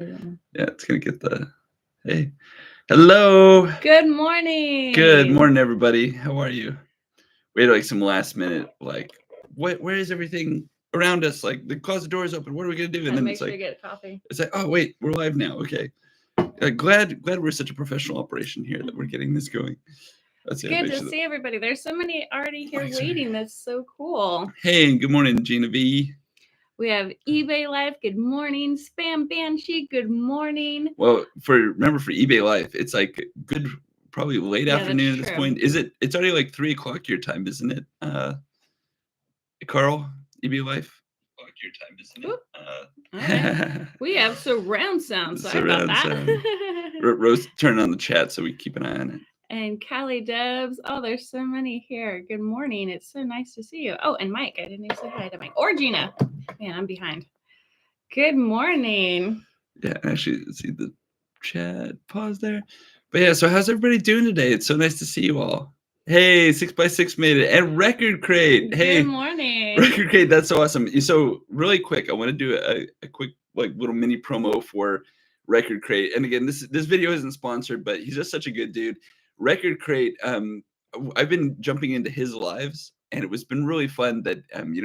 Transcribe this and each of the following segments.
Yeah, it's gonna get the hey. Hello. Good morning. Good morning, everybody. How are you? We had like some last minute, like, where is everything around us? Like the closet door is open. What are we gonna do? And then Make it's sure like you get coffee. it's like, oh wait, we're live now. Okay. Glad we're such a professional operation here that we're getting this going. It's good to see everybody. There's so many already here waiting. That's so cool. Hey, good morning, Gina V. We have eBay Live. Good morning. Spam Banshee. Good morning. Well, for eBay Live, it's like good, probably late afternoon at this point. Is it? It's already like 3 o'clock your time, isn't it? Carl, eBay Live. Your time, isn't it? We have surround sound. Sorry about that. Rose, turn on the chat so we keep an eye on it. And Callie Debs. Oh, there's so many here. Good morning. It's so nice to see you. Oh, and Mike. I didn't even say hi to Mike. Or Gina. Man, I'm behind. Good morning. Yeah, actually, see the chat pause there. But yeah, so how's everybody doing today? It's so nice to see you all. Hey, 6x6 made it. And Record Crate. Hey, good morning. Record Crate, that's so awesome. So really quick, I want to do a quick like little mini promo for Record Crate. And again, this video isn't sponsored, but he's just such a good dude. Record Crate, I've been jumping into his lives, and it was been really fun that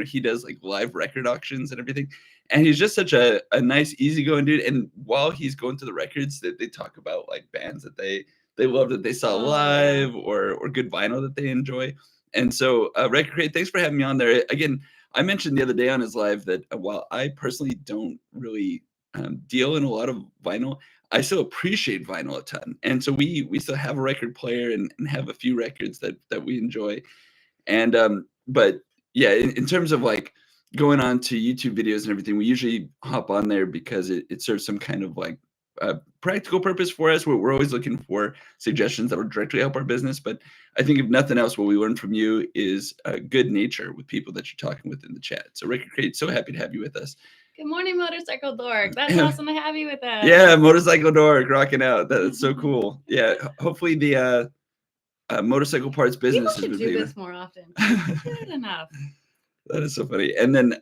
he does like live record auctions and everything. And he's just such a nice, easygoing dude. And while he's going through the records, that they talk about like bands that they love that they saw live, or good vinyl that they enjoy. And so Record Crate, thanks for having me on there. Again, I mentioned the other day on his live that while I personally don't really deal in a lot of vinyl, I still appreciate vinyl a ton. And so we still have a record player and have a few records that we enjoy. And but yeah, in terms of like going on to YouTube videos and everything, we usually hop on there because it serves some kind of like practical purpose for us. We're always looking for suggestions that will directly help our business. But I think if nothing else, what we learn from you is good nature with people that you're talking with in the chat. So Record Crate, so happy to have you with us. Good morning, Motorcycle Dork. That's awesome to have you with us. Yeah, Motorcycle Dork, rocking out. That's so cool. Yeah, hopefully the motorcycle parts business should do this more often. Good enough. That is so funny. And then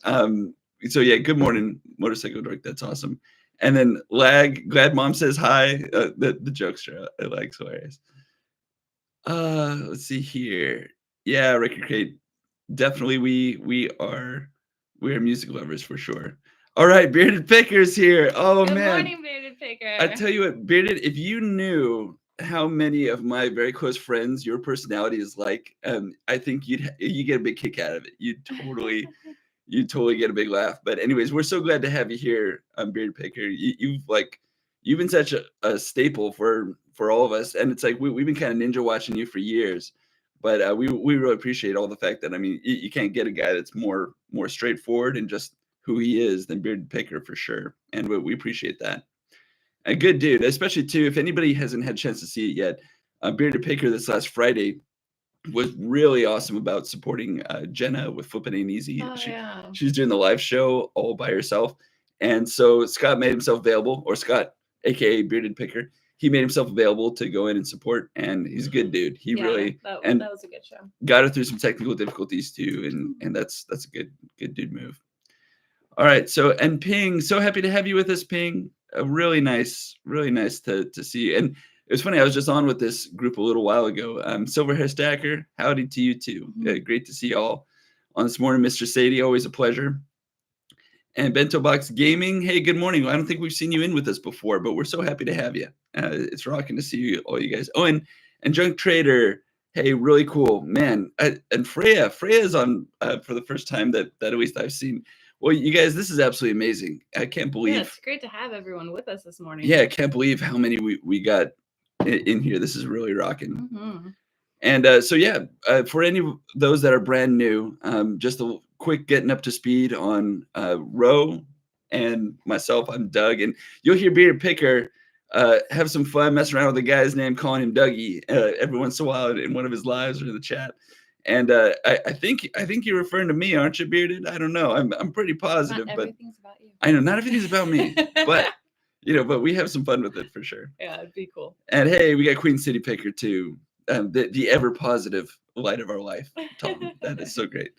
so yeah, good morning, Motorcycle Dork. That's awesome. And then glad mom says hi. The jokester I like, hilarious. Let's see here. Yeah, Record Crate. Definitely we are music lovers for sure. All right, Bearded Picker's here. Oh good man. Good morning, Bearded Picker. I tell you what, Bearded, if you knew how many of my very close friends your personality is like, I think you get a big kick out of it. You totally get a big laugh. But anyways, we're so glad to have you here, Bearded Picker. You've been such a staple for all of us, and it's like we've been kind of ninja watching you for years. But we really appreciate all the fact that you can't get a guy that's more straightforward and just who he is than Bearded Picker for sure, and we appreciate that. A good dude, especially too. If anybody hasn't had a chance to see it yet, Bearded Picker this last Friday was really awesome about supporting Jenna with Flippin' Ain't Easy. She's doing the live show all by herself, and so Scott made himself available, or Scott, aka Bearded Picker. He made himself available to go in and support, and he's a good dude. He really that was a good show. Got her through some technical difficulties too, and that's a good dude move. All right, so and Ping, so happy to have you with us, Ping. Really nice to see you. And it was funny, I was just on with this group a little while ago. Silver Hair Stacker, howdy to you too. Great to see you all on this morning. Mr. Sadie, always a pleasure. And Bento Box Gaming, hey, good morning. I don't think we've seen you in with us before, but we're so happy to have you. It's rocking to see you, all you guys. Oh, and Junk Trader, hey, really cool, man. And Freya's on for the first time that at least I've seen. Well, you guys, this is absolutely amazing. I can't believe. Yeah, it's great to have everyone with us this morning. Yeah, I can't believe how many we got in here. This is really rocking. And so yeah, for any of those that are brand new, just a quick getting up to speed on Ro and myself. I'm Doug, and you'll hear Bearded Picker have some fun messing around with a guy's name, calling him Dougie every once in a while in one of his lives or in the chat. And I think you're referring to me, aren't you, Bearded? I don't know. I'm pretty positive, not everything's about you. I know not everything's about me, but but we have some fun with it for sure. Yeah, it'd be cool. And hey, we got Queen City Picker too, the ever positive light of our life. Tom, that is so great.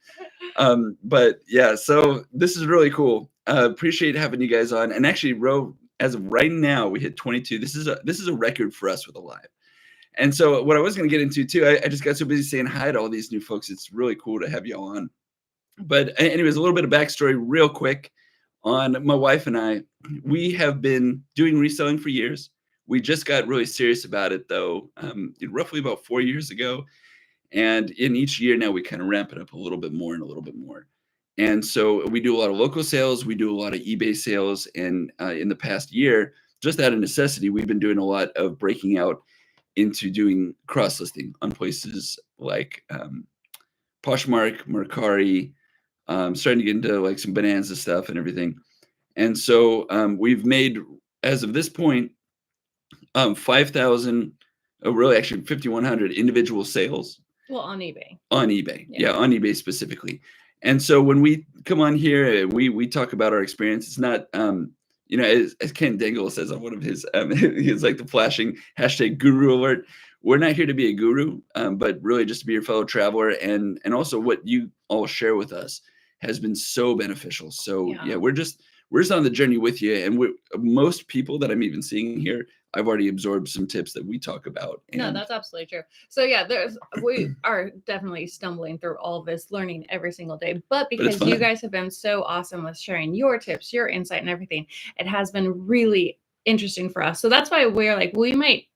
But yeah, so this is really cool. Appreciate having you guys on. And actually, Ro, as of right now, we hit 22. This is a record for us with a live. And so what I was going to get into too, I just got so busy saying hi to all these new folks. It's really cool to have y'all on. But anyways, a little bit of backstory real quick on my wife and I. We have been doing reselling for years. We just got really serious about it though, roughly about 4 years ago. And in each year now we kind of ramp it up a little bit more and a little bit more. And so we do a lot of local sales. We do a lot of eBay sales. And in the past year, just out of necessity, we've been doing a lot of breaking out into doing cross listing on places like Poshmark, Mercari, starting to get into like some Bonanza stuff and everything. And so we've made, as of this point, 5,000, really actually 5,100 individual sales. Well, on eBay. On eBay. Yeah, on eBay specifically. And so when we come on here, we talk about our experience. It's not, as Ken Dingle says on one of his, he's like the flashing hashtag guru alert. We're not here to be a guru, but really just to be your fellow traveler. And also what you all share with us has been so beneficial. So yeah, we're just on the journey with you. And most people that I'm even seeing here, I've already absorbed some tips that we talk about. No, that's absolutely true. So yeah, we are definitely stumbling through all of this, learning every single day. But because you guys have been so awesome with sharing your tips, your insight and everything, it has been really interesting for us. So that's why we're like, we might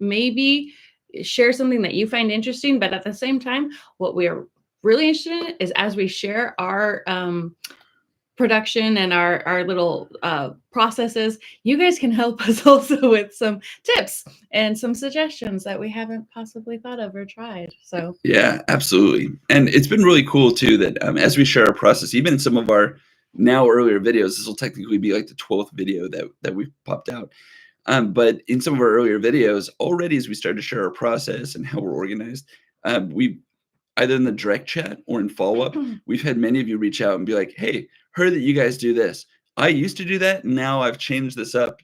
maybe share something that you find interesting, but at the same time, what we're really interested in is as we share our production and our little processes, you guys can help us also with some tips and some suggestions that we haven't possibly thought of or tried. So yeah, absolutely. And it's been really cool too that as we share our process, even in some of our now earlier videos, this will technically be like the 12th video that we've popped out. But in some of our earlier videos, already as we started to share our process and how we're organized, we either in the direct chat or in follow-up, we've had many of you reach out and be like, hey, heard that you guys do this. I used to do that. Now I've changed this up,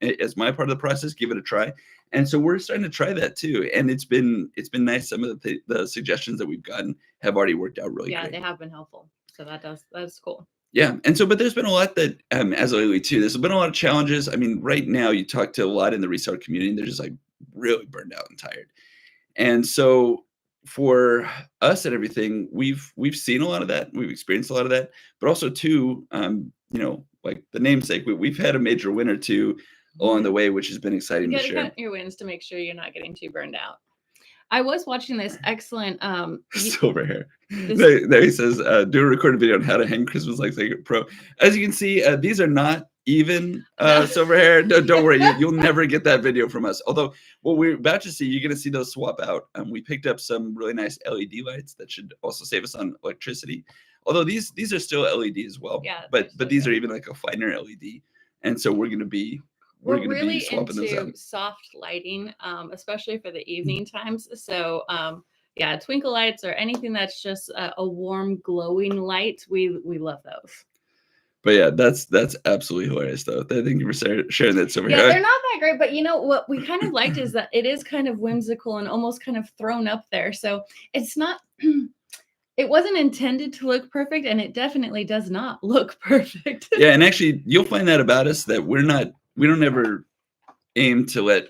as my part of the process, give it a try. And so we're starting to try that too. And it's been nice. Some of the suggestions that we've gotten have already worked out really great. Yeah, they have been helpful. So that's cool. Yeah. And so, but there's been a lot that, as lately too, there's been a lot of challenges. I mean, right now you talk to a lot in the reseller community, and they're just like really burned out and tired. And so for us and everything, we've seen a lot of that. We've experienced a lot of that, but also too, like the namesake, we've had a major win or two along the way, which has been exciting to share. You gotta count your wins to make sure you're not getting too burned out. I was watching this excellent Silver hair. There he says, do a recorded video on how to hang Christmas lights like a pro. As you can see, these are not even silver hair. Don't worry, you'll never get that video from us. Although what we're about to see, you're going to see those swap out. We picked up some really nice LED lights that should also save us on electricity. Although these are still LED as well. Yeah, but these are even like a finer LED. And so we're going to be really into soft lighting, especially for the evening times. So yeah, twinkle lights or anything that's just a warm, glowing light. We love those. But yeah, that's absolutely hilarious though. Thank you for sharing that. So yeah, they're not that great, but you know what we kind of liked is that it is kind of whimsical and almost kind of thrown up there. So it's not. It wasn't intended to look perfect, and it definitely does not look perfect. Yeah, and actually, you'll find that about us that we don't ever aim to let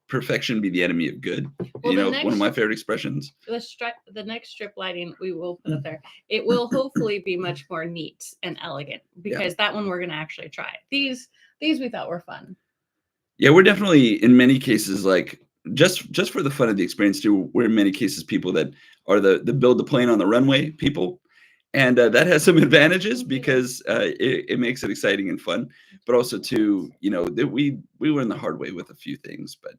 perfection be the enemy of good. Well, one of my favorite expressions. The next strip lighting we will put up there, it will hopefully be much more neat and elegant because that one we're going to actually try. These we thought were fun. Yeah, we're definitely in many cases like just for the fun of the experience too. We're in many cases people that are the build the plane on the runway people. And that has some advantages because it makes it exciting and fun, but also too, that we learned the hard way with a few things, but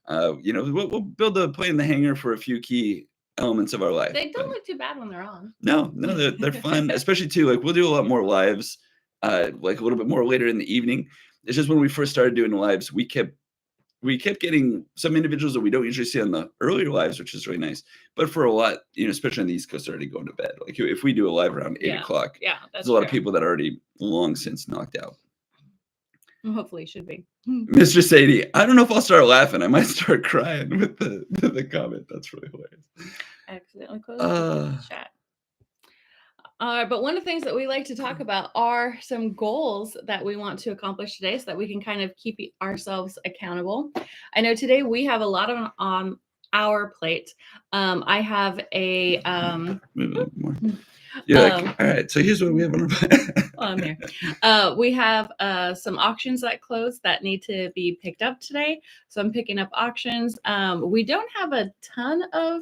we'll build a plane in the hangar for a few key elements of our life. They don't look too bad when they're on. No, they're fun, especially too, like we'll do a lot more lives, like a little bit more later in the evening. It's just when we first started doing lives, we kept getting some individuals that we don't usually see on the earlier lives, which is really nice. But for a lot, especially on the East Coast, already going to bed. Like if we do a live around 8 o'clock, there's a lot of people that are already long since knocked out. Well, hopefully it should be. Mr. Sadie, I don't know if I'll start laughing. I might start crying with the comment. That's really hilarious. Accidentally closed the chat. But one of the things that we like to talk about are some goals that we want to accomplish today so that we can kind of keep ourselves accountable. I know today we have a lot on our plate. I have a Move a little more. All right, so here's what we have on our I'm here. We have some auctions that close that need to be picked up today. So I'm picking up auctions. We don't have a ton of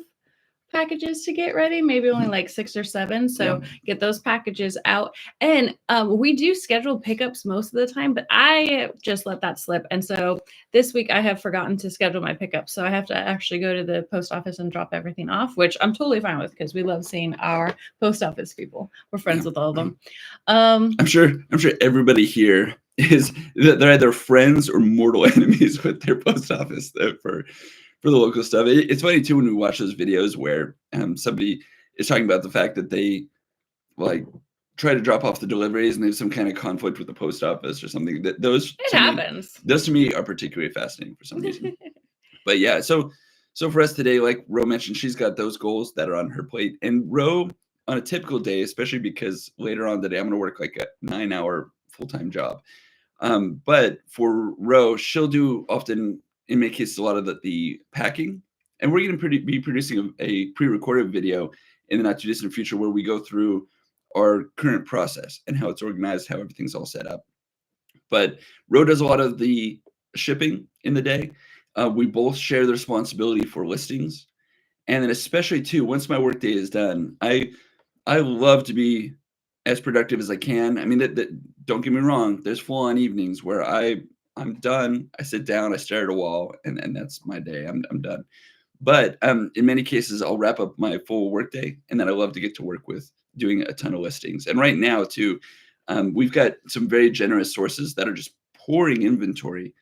packages to get ready, maybe only like 6 or 7. So get those packages out. And we do schedule pickups most of the time, but I just let that slip. And so this week I have forgotten to schedule my pickup. So I have to actually go to the post office and drop everything off, which I'm totally fine with because we love seeing our post office people. We're friends with all of them. I'm sure everybody here is they're either friends or mortal enemies with their post office for the local stuff. It's funny too when we watch those videos where somebody is talking about the fact that they like try to drop off the deliveries and there's some kind of conflict with the post office or something. That those happens. Those to me are particularly fascinating for some reason. But yeah, so for us today, like Ro mentioned, she's got those goals that are on her plate. And Ro, on a typical day, especially because later on today I'm going to work like a 9-hour full-time job. But for Ro, she'll do often, in many cases, a lot of the packing. And we're going to be producing a pre-recorded video in the not too distant future where we go through our current process and how it's organized, how everything's all set up. But Ro does a lot of the shipping in the day. We both share the responsibility for listings. And then especially too, once my workday is done, I love to be as productive as I can. I mean, don't get me wrong. There's full-on evenings where I'm done. I sit down, I stare at a wall, and that's my day. I'm done. But in many cases, I'll wrap up my full workday, and then I love to get to work with doing a ton of listings. And right now, too, we've got some very generous sources that are just pouring inventory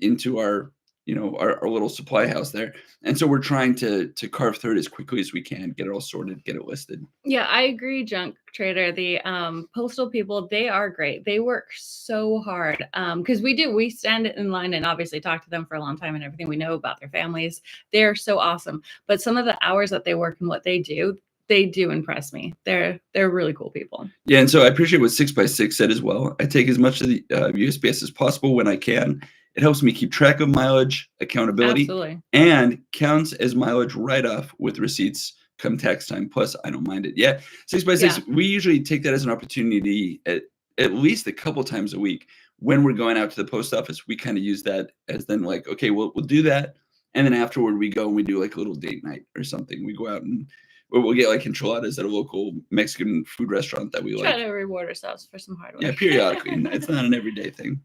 into our little supply house there. And so we're trying to carve through it as quickly as we can, get it all sorted, get it listed. Yeah, I agree, Junk Trader. The postal people, they are great. They work so hard because we stand in line and obviously talk to them for a long time and everything. We know about their families. They're so awesome. But some of the hours that they work and what they do impress me. They're really cool people. Yeah, and so I appreciate what 6x6 said as well. I take as much of the USPS as possible when I can. It helps me keep track of mileage, accountability, Absolutely. And counts as mileage write-off with receipts come tax time. Plus, I don't mind it. Yeah, 6x6, we usually take that as an opportunity at least a couple times a week. When we're going out to the post office, we kind of use that as then like, okay, we'll do that. And then afterward, we go and we do like a little date night or something. We go out and we'll get like enchiladas at a local Mexican food restaurant that we like. Try to reward ourselves for some hard work. Yeah, periodically. It's not an everyday thing.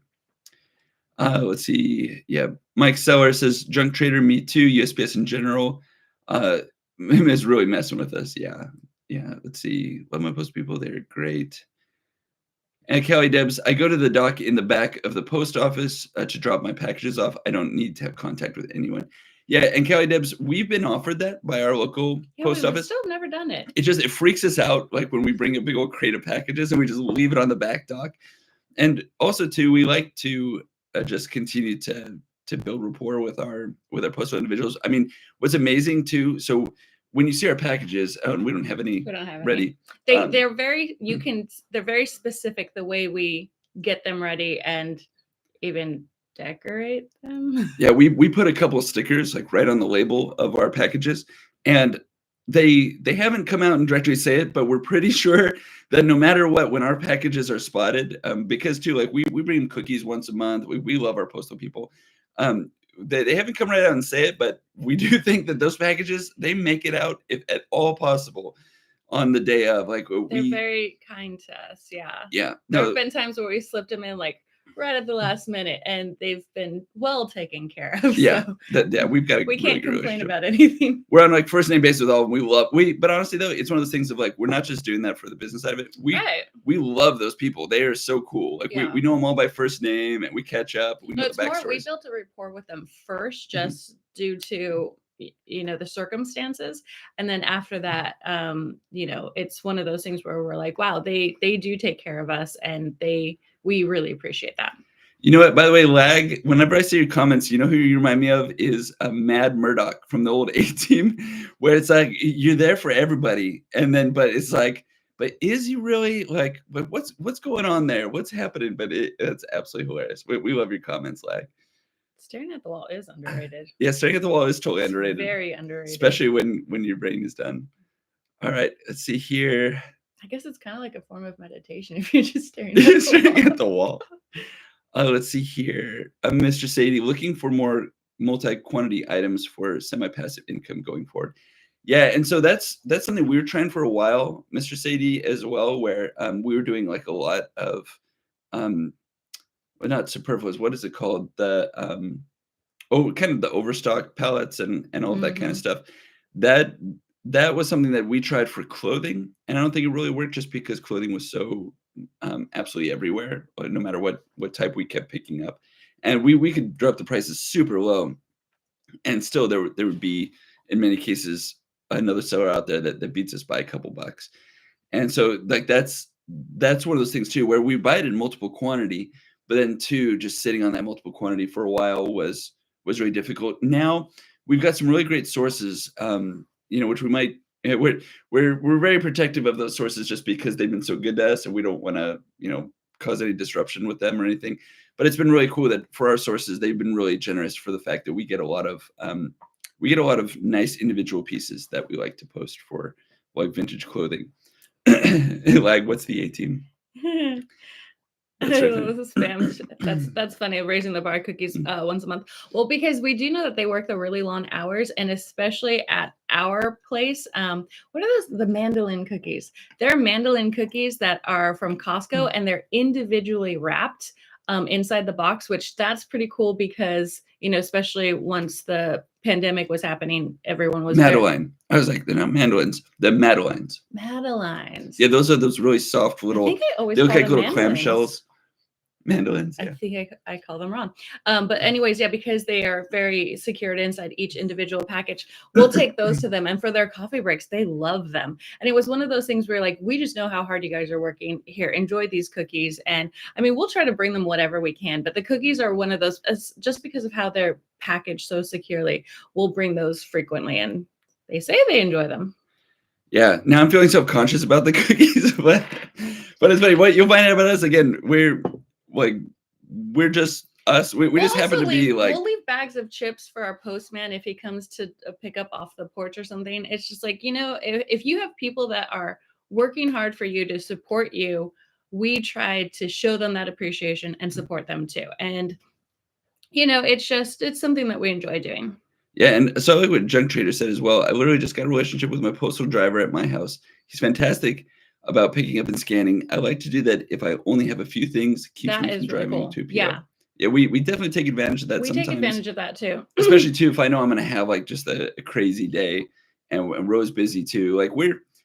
Let's see. Yeah, Mike Seller says, Junk Trader, me too. USPS in general. Him is really messing with us. Yeah. Let's see. Love my post people. They're great. And Kelly Debs, I go to the dock in the back of the post office to drop my packages off. I don't need to have contact with anyone. Yeah, and Kelly Debs, we've been offered that by our local post office. Still never done it. It freaks us out, like when we bring a big old crate of packages and we just leave it on the back dock. And also, too, we like to just continue to build rapport with our postal individuals. I mean, what's amazing too. So when you see our packages, we don't have any ready. They're very they're very specific the way we get them ready and even decorate them. Yeah, we put a couple of stickers like right on the label of our packages, and they haven't come out and directly say it, but we're pretty sure that no matter what, when our packages are spotted, because too, like we bring them cookies once a month. We love our postal people. They haven't come right out and say it, but we do think that those packages, they make it out if at all possible on the day of. Like they're very kind to us. Yeah. Yeah. There have been times where we slipped them in like right at the last minute, and they've been well taken care of. Yeah, so we've got. We can't complain about anything. We're on like first name basis with all of them. But honestly though, it's one of those things of like we're not just doing that for the business side of it. We love those people. They are so cool. Like we know them all by first name, and we catch up. We know the backstories. We built a rapport with them first, just due to the circumstances, and then after that, it's one of those things where we're like, wow, they do take care of us, and we really appreciate that. You know what? By the way, Lag, whenever I see your comments, you know who you remind me of is Mad Murdoch from the old A-Team, where it's like you're there for everybody, but it's like, but is he really like? But what's going on there? What's happening? But it's absolutely hilarious. We love your comments, Lag. Staring at the wall is underrated. Yeah, staring at the wall is totally It's underrated. very underrated. Especially when your brain is done. All right, let's see here. I guess it's kind of like a form of meditation if you're just staring at the wall. Let's see here. Mr. Sadie, looking for more multi-quantity items for semi-passive income going forward. Yeah, and so that's something we were trying for a while, Mr. Sadie, as well, where we were doing like a lot of well, not superfluous, what is it called? The kind of the overstock pallets and all of that kind of stuff. That was something that we tried for clothing, and I don't think it really worked just because clothing was so absolutely everywhere, no matter what type we kept picking up, and we could drop the prices super low, and still there would be in many cases another seller out there that beats us by a couple bucks, and so like that's one of those things too where we buy it in multiple quantity, but then too just sitting on that multiple quantity for a while was really difficult. Now we've got some really great sources, which we might. We're very protective of those sources just because they've been so good to us, and we don't want to cause any disruption with them or anything. But it's been really cool that for our sources, they've been really generous for the fact that we get a lot of nice individual pieces that we like to post for like vintage clothing. Like, what's the A-team? That's funny. Raising the bar cookies once a month. Well, because we do know that they work the really long hours, and especially at our place, what are those? The mandolin cookies. They're mandolin cookies that are from Costco, and they're individually wrapped inside the box, which that's pretty cool because especially once the pandemic was happening, everyone was Madeline. I was like, they're not mandolins, they're Madelines. Madelines. Yeah, those are those really soft little. I think I always they look call like them little clamshells. Mandolins. Yeah. I think I call them wrong. But anyways, yeah, because they are very secured inside each individual package, we'll take those to them. And for their coffee breaks, they love them. And it was one of those things where like, we just know how hard you guys are working here. Enjoy these cookies. And I mean, we'll try to bring them whatever we can, but the cookies are one of those, just because of how they're packaged so securely, we'll bring those frequently. And they say they enjoy them. Yeah. Now I'm feeling self-conscious about the cookies, but it's funny. What you'll find out about us again, we're just us. We just happen to be like. We'll leave bags of chips for our postman if he comes to pick up off the porch or something. It's just like, if you have people that are working hard for you to support you, we try to show them that appreciation and support them too. And it's something that we enjoy doing. Yeah, and so like what Junk Trader said as well, I literally just got a relationship with my postal driver at my house. He's fantastic about picking up and scanning. I like to do that if I only have a few things, keeps me from driving really cool. To PO. Yeah, we definitely take advantage of that. We take advantage of that too. Especially too if I know I'm gonna have like just a crazy day, and Rose busy too. Like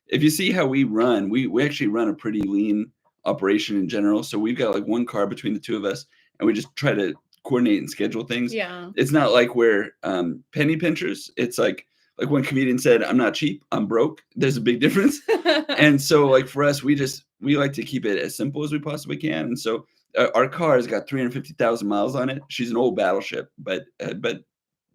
if you see how we run, we actually run a pretty lean operation in general. So we've got like one car between the two of us, and we just try to coordinate and schedule things. Yeah, it's not like we're penny pinchers. It's like one comedian said, I'm not cheap, I'm broke. There's a big difference. And so like for us, we like to keep it as simple as we possibly can. And so our car has got 350,000 miles on it. She's an old battleship, but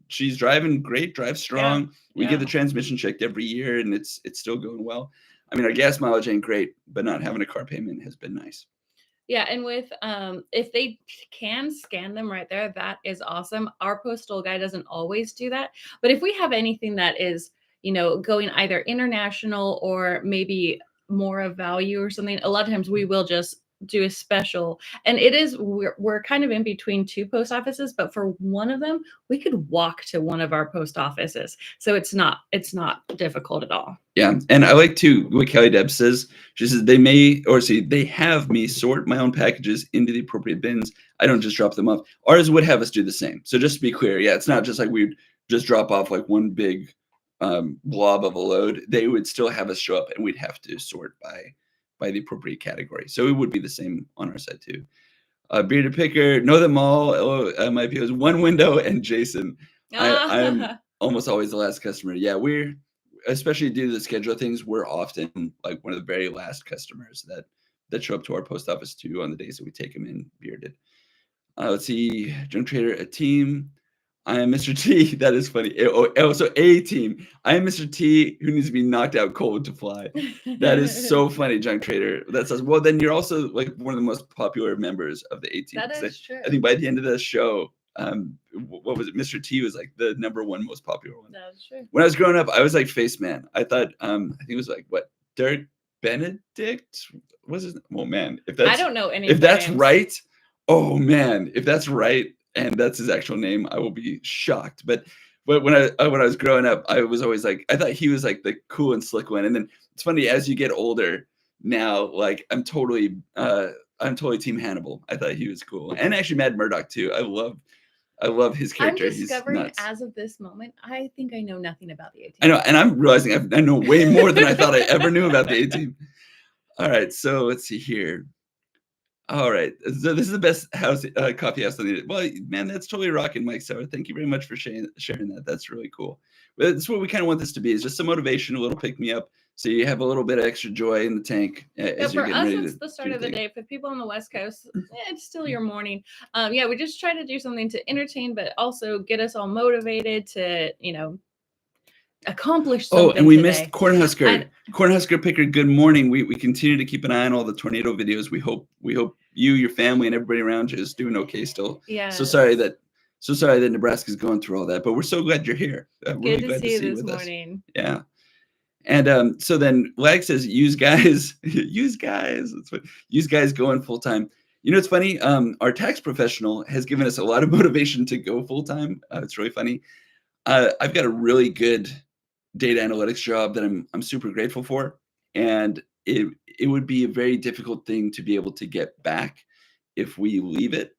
she's driving great, drives strong. Yeah. We get the transmission checked every year, and it's still going well. I mean, our gas mileage ain't great, but not having a car payment has been nice. Yeah, and with if they can scan them right there, that is awesome. Our postal guy doesn't always do that, but if we have anything that is, going either international or maybe more of value or something, a lot of times we will just do a special. And it is we're kind of in between two post offices, but for one of them, we could walk to one of our post offices, so it's not difficult at all. Yeah, and I like to what Kelly Deb says. She says they have me sort my own packages into the appropriate bins. I don't just drop them off. Ours would have us do the same. So just to be clear, yeah, it's not just like we'd just drop off like one big blob of a load. They would still have us show up, and we'd have to sort by the appropriate category. So it would be the same on our side too. Bearded Picker, know them all. My POs, One Window, and Jason. I'm almost always the last customer. Yeah, we're especially due to the schedule of things, we're often like one of the very last customers that show up to our post office too on the days that we take them in bearded. Let's see, Junk Trader, a team. I am Mr. T. That is funny. So A team. I am Mr. T who needs to be knocked out cold to fly. That is so funny, Junk Trader. That says, well, then you're also like one of the most popular members of the A team. That is true. I think by the end of the show, what was it? Mr. T was like the #1 most popular one. That's true. When I was growing up, I was like Face Man. I thought, I think it was like what, Derek Benedict was his? Oh man, I don't know any. If that's right, oh man, if that's right, and that's his actual name, I will be shocked. But when I was growing up, I was always like, I thought he was like the cool and slick one. And then it's funny, as you get older now, like I'm totally Team Hannibal. I thought he was cool, and actually Mad Murdock too. I love his character. I'm discovering as of this moment, I think I know nothing about the A-Team. I know, and I'm realizing I know way more than I thought I ever knew about the A-Team. All right, so let's see here. All right, so this is the best coffee house on the internet. Well, man, that's totally rocking, Mike Sauer. Thank you very much for sharing that. That's really cool. But that's what we kind of want this to be, is just some motivation, a little pick me up, so you have a little bit of extra joy in the tank as you're getting ready to. For us, it's the start of the day. For people on the West Coast, it's still your morning. Yeah, we just try to do something to entertain, but also get us all motivated to, accomplish something. Oh, and we missed Cornhusker. Cornhusker Picker, good morning. We continue to keep an eye on all the tornado videos. We hope you, your family, and everybody around you is doing okay still. Yeah. So sorry that Nebraska's going through all that, but we're so glad you're here. Good to see you this morning. Us. Yeah. And so then Lag says, use guys. Use guys going full time. You know, it's funny. Our tax professional has given us a lot of motivation to go full time. It's really funny. I've got a really good data analytics job that I'm super grateful for, and it would be a very difficult thing to be able to get back if we leave it.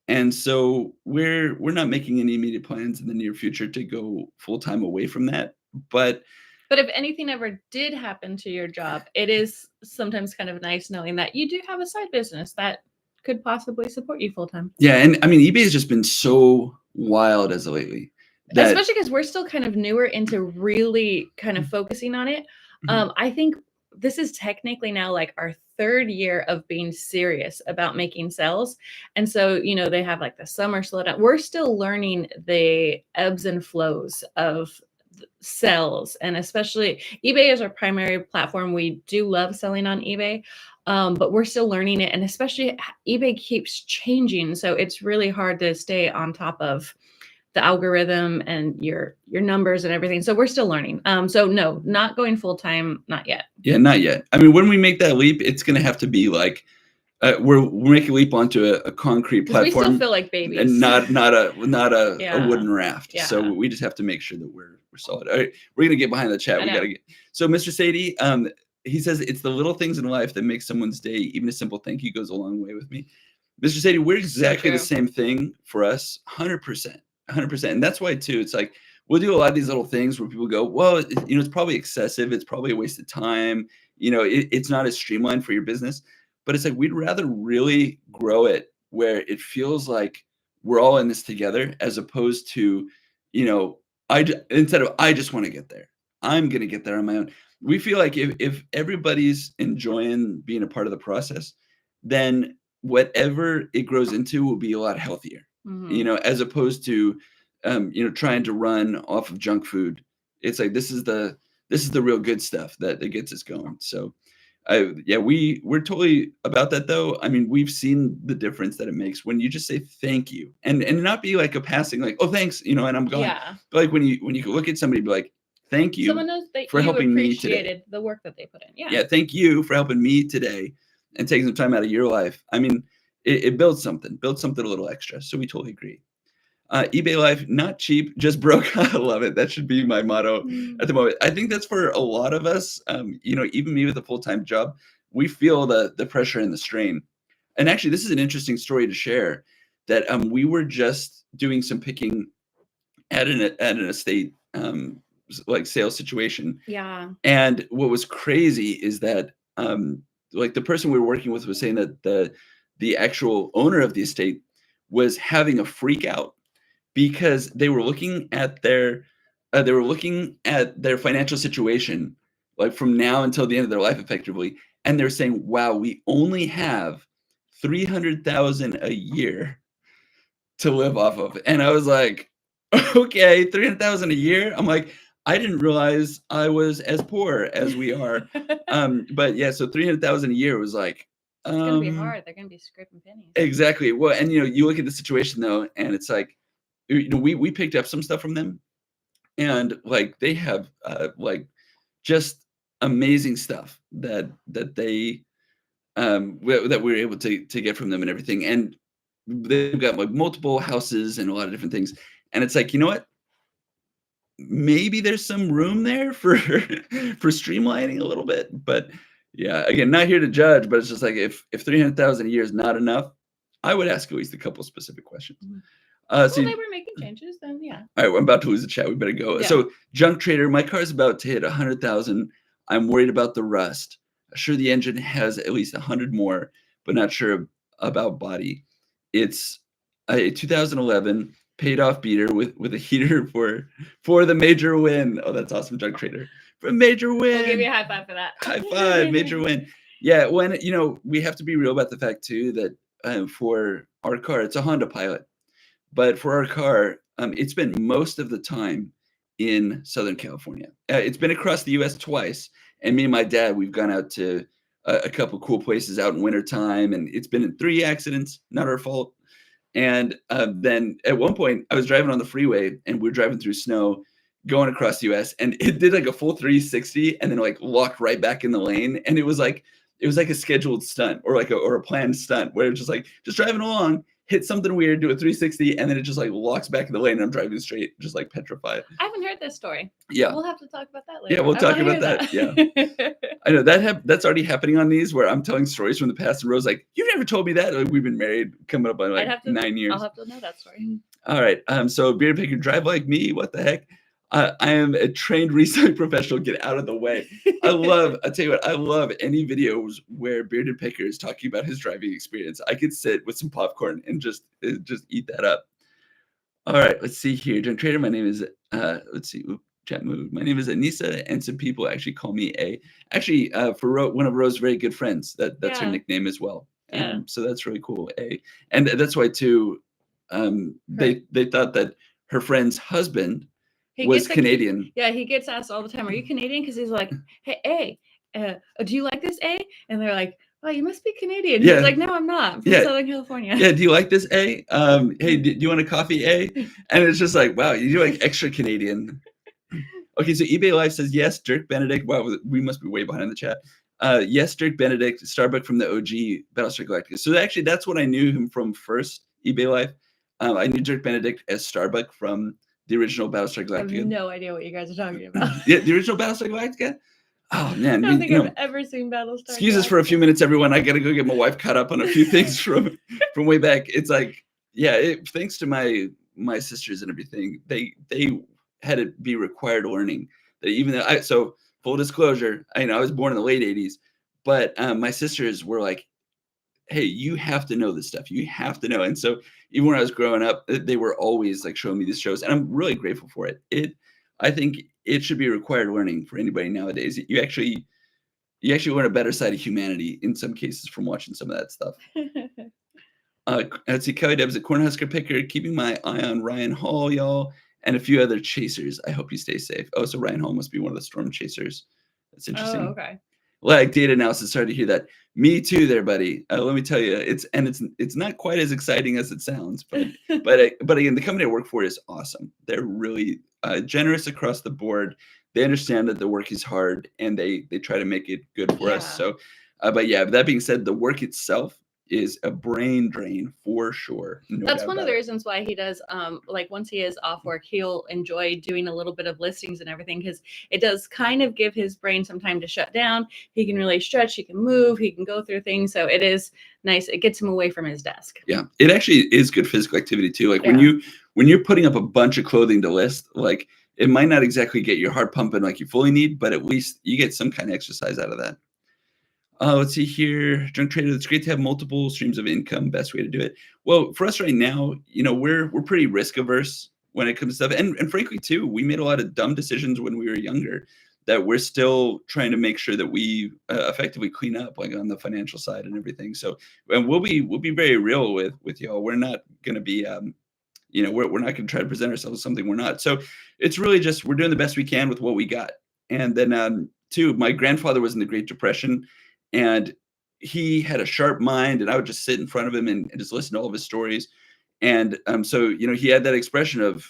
And so we're not making any immediate plans in the near future to go full time away from that. But if anything ever did happen to your job, it is sometimes kind of nice knowing that you do have a side business that could possibly support you full time. Yeah, and I mean, eBay has just been so wild as of lately. Especially because we're still kind of newer into really kind of focusing on it. I think this is technically now like our 3rd year of being serious about making sales. And so, they have like the summer slowdown. We're still learning the ebbs and flows of sales, and especially eBay is our primary platform. We do love selling on eBay, but we're still learning it. And especially eBay keeps changing. So it's really hard to stay on top of the algorithm and your numbers and everything. So we're still learning. So no, not going full time, not yet. Yeah, not yet. I mean, when we make that leap, it's going to have to be like we're making a leap onto a concrete platform. We still feel like babies, and not a wooden raft. Yeah. So we just have to make sure that we're solid. All right, we're gonna get behind the chat. We gotta get. So Mr. Sadie, he says it's the little things in life that make someone's day. Even a simple thank you goes a long way with me. Mr. Sadie, we're exactly the same thing for us. 100%. 100%. And that's why too, it's like, we'll do a lot of these little things where people go, well, it's probably excessive. It's probably a waste of time. It's not as streamlined for your business, but it's like, we'd rather really grow it where it feels like we're all in this together, as opposed to, instead of, I just want to get there, I'm going to get there on my own. We feel like if everybody's enjoying being a part of the process, then whatever it grows into will be a lot healthier. As opposed to, trying to run off of junk food. It's like, this is the real good stuff that gets us going. So, we're totally about that though. I mean, we've seen the difference that it makes when you just say thank you, and not be like a passing, like, oh, thanks, and I'm gone. Yeah. But like when you look at somebody, be like, thank you. Someone knows that for helping me today. Appreciated the work that they put in. Yeah. Yeah. Thank you for helping me today and taking some time out of your life. I mean, it builds something a little extra. So we totally agree. eBay Life, not cheap, just broke. I love it. That should be my motto at the moment. I think that's for a lot of us. Even me with a full-time job, we feel the pressure and the strain. And actually, this is an interesting story to share, that we were just doing some picking at an estate like sales situation. Yeah. And what was crazy is that like the person we were working with was saying that the actual owner of the estate was having a freak out because they were looking at their financial situation, like from now until the end of their life effectively, and they're saying, wow, we only have $300,000 a year to live off of. And I was like, Okay, 300,000 a year. I'm like, I didn't realize I was as poor as we are. But yeah, so 300,000 a year was like, It's gonna be um, hard. They're gonna be scraping pennies. exactly. Well, and you look at the situation though, and it's like, we picked up some stuff from them, and like they have like just amazing stuff that we're able to get from them and everything. And they've got like multiple houses and a lot of different things. And it's like, you know what? Maybe there's some room there for for streamlining a little bit. But yeah, again, not here to judge, but it's just like if 300,000 a year is not enough, I would ask at least a couple specific questions. Mhm. So Well, they were making changes, then yeah. all right, I'm about to lose the chat. We better go. Yeah. So, junk trader, my car's about to hit 100,000. I'm worried about the rust. Sure, the engine has at least 100 more, but not sure about body. It's a 2011 paid off beater with a heater for the major win. Oh, that's awesome, junk trader. For a major win. We'll give you a high five for that. High five, major win. Yeah, when we have to be real about the fact too that for our car, it's a Honda Pilot. But for our car, it's been most of the time in Southern California. It's been across the U.S. twice, and me and my dad, we've gone out to a couple cool places out in wintertime, and it's been in 3 accidents, not our fault. And then at one point, I was driving on the freeway, and we are driving through snow, going across the U.S., and it did like a full 360, and then like locked right back in the lane, and it was like a scheduled stunt or like a planned stunt where it's just like just driving along, hit something weird, do a 360, and then it just like locks back in the lane, and I'm driving straight, just like petrified. I haven't heard this story. Yeah. We'll have to talk about that later. Yeah, we'll I talk wanna about hear that. I know that's already happening on these where I'm telling stories from the past, and Rose like, "You've never told me that." Like, we've been married coming up on I'd like have to, 9 years. I'll have to know that story. All right. So bearded picker, drive like me. What the heck? I am a trained reselling professional. Get out of the way. I tell you what, I love any videos where bearded picker is talking about his driving experience. I could sit with some popcorn and just eat that up. All right, let's see here. Junk Trader, my name is let's see. Chat move. My name is Anissa, and some people actually call me A. Actually, for one of Rose's very good friends, that's her Yeah. nickname as well. Yeah. So that's really cool, A. And that's why too. They thought that her friend's husband was Canadian. Yeah, he gets asked all the time, "Are you Canadian?" Because he's like, "Hey, A, do you like this, A?" And they're like, "Oh, you must be Canadian." Yeah. He's like, "No, I'm not. I'm from Yeah. Southern California." Yeah, do you like this, A? Hey, do you want a coffee, A? And it's just like, wow, you do like extra Canadian. Okay, so eBay Live says yes, Dirk Benedict. Wow, we must be way behind in the chat. Yes, Dirk Benedict, Starbuck from the OG Battlestar Galactica. So actually, that's what I knew him from first, eBay Live. I knew Dirk Benedict as Starbuck from the original Battlestar I have Galactica. no idea what you guys are talking about. Yeah, the original Battlestar Galactica? Oh, man. I don't think I've ever seen Battlestar. Excuse us for a few minutes, everyone. I got to go get my wife caught up on a few things from way back. It's like, yeah, thanks to my sisters and everything, they had to be required learning. That even though so full disclosure, I was born in the late 80s, but my sisters were like, hey, you have to know this stuff. You have to know. And so even when I was growing up, they were always like showing me these shows, and I'm really grateful for it. I think it should be required learning for anybody nowadays. You actually learn a better side of humanity in some cases from watching some of that stuff. Let's see, Kelly Debs at Cornhusker Picker, keeping my eye on Ryan Hall, y'all, and a few other chasers. I hope you stay safe. Oh, so Ryan Hall must be one of the storm chasers. That's interesting. Oh, okay. Like data analysis, sorry to hear that. Me too, there, buddy. Let me tell you, it's not quite as exciting as it sounds, but again, the company I work for is awesome. They're really generous across the board. They understand that the work is hard, and they try to make it good for us. So, but that being said, the work itself is a brain drain for sure. That's one of the reasons why he does like once he is off work, he'll enjoy doing a little bit of listings and everything, because it does kind of give his brain some time to shut down. He can really stretch, he can move, he can go through things. So it is nice. It gets him away from his desk. Yeah, it actually is good physical activity too. Like when you're putting up a bunch of clothing to list, like it might not exactly get your heart pumping like you fully need, but at least you get some kind of exercise out of that. Let's see here. Junk Trader, it's great to have multiple streams of income. Best way to do it. Well, for us right now, we're pretty risk averse when it comes to stuff. And frankly, too, we made a lot of dumb decisions when we were younger that we're still trying to make sure that we effectively clean up, like on the financial side and everything. So, and we'll be very real with y'all. We're not going to be, you know, we're not going to try to present ourselves as something we're not. So it's really just we're doing the best we can with what we got. And then too, my grandfather was in the Great Depression, and he had a sharp mind, and I would just sit in front of him and just listen to all of his stories. And so, you know, he had that expression of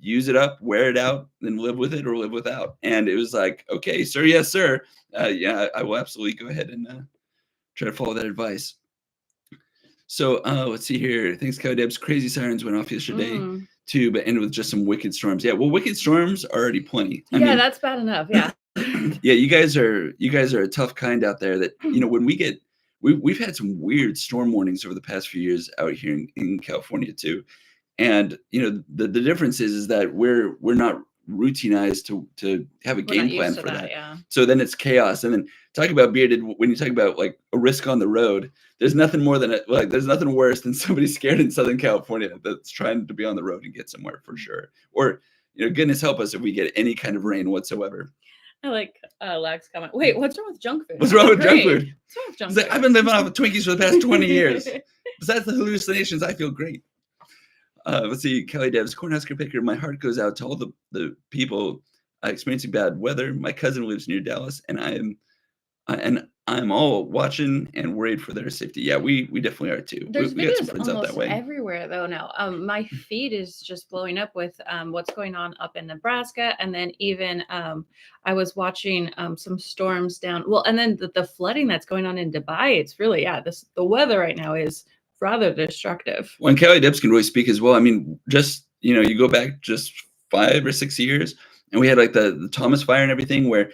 use it up, wear it out, then live with it or live without. And it was like, okay, sir, yes, sir. Yeah, I will absolutely go ahead and try to follow that advice. So let's see here. Thanks, Kelly Debs. Crazy sirens went off yesterday too, but ended with just some wicked storms. Yeah, well, wicked storms are already plenty. I mean, that's bad enough. Yeah. Yeah, you guys are a tough kind out there. That, you know, when we've had some weird storm warnings over the past few years out here in California too. And you know, the difference is that we're not routinized to have a game plan for that. Yeah. So then it's chaos. And then talk about bearded, when you talk about like a risk on the road, there's nothing more than there's nothing worse than somebody scared in Southern California that's trying to be on the road and get somewhere for sure. Or, you know, goodness help us if we get any kind of rain whatsoever. I like Lax comment. Wait, what's wrong with junk food? What's wrong with junk food? What's wrong with junk food? I've been living off of Twinkies for the past 20 years. Besides the hallucinations, I feel great. Let's see, Kelly Debs, Cornhusker Picker. My heart goes out to all the people experiencing bad weather. My cousin lives near Dallas, and I'm all watching and worried for their safety. Yeah, we definitely are too. There's we got some videos friends out that almost way. everywhere though now. My feed is just blowing up with what's going on up in Nebraska, and then even I was watching some storms down. Well, and then the flooding that's going on in Dubai. It's really the weather right now is rather destructive. Well, and Kelly Debs can really speak as well. I mean, just, you know, you go back just 5 or 6 years, and we had like the Thomas fire and everything, where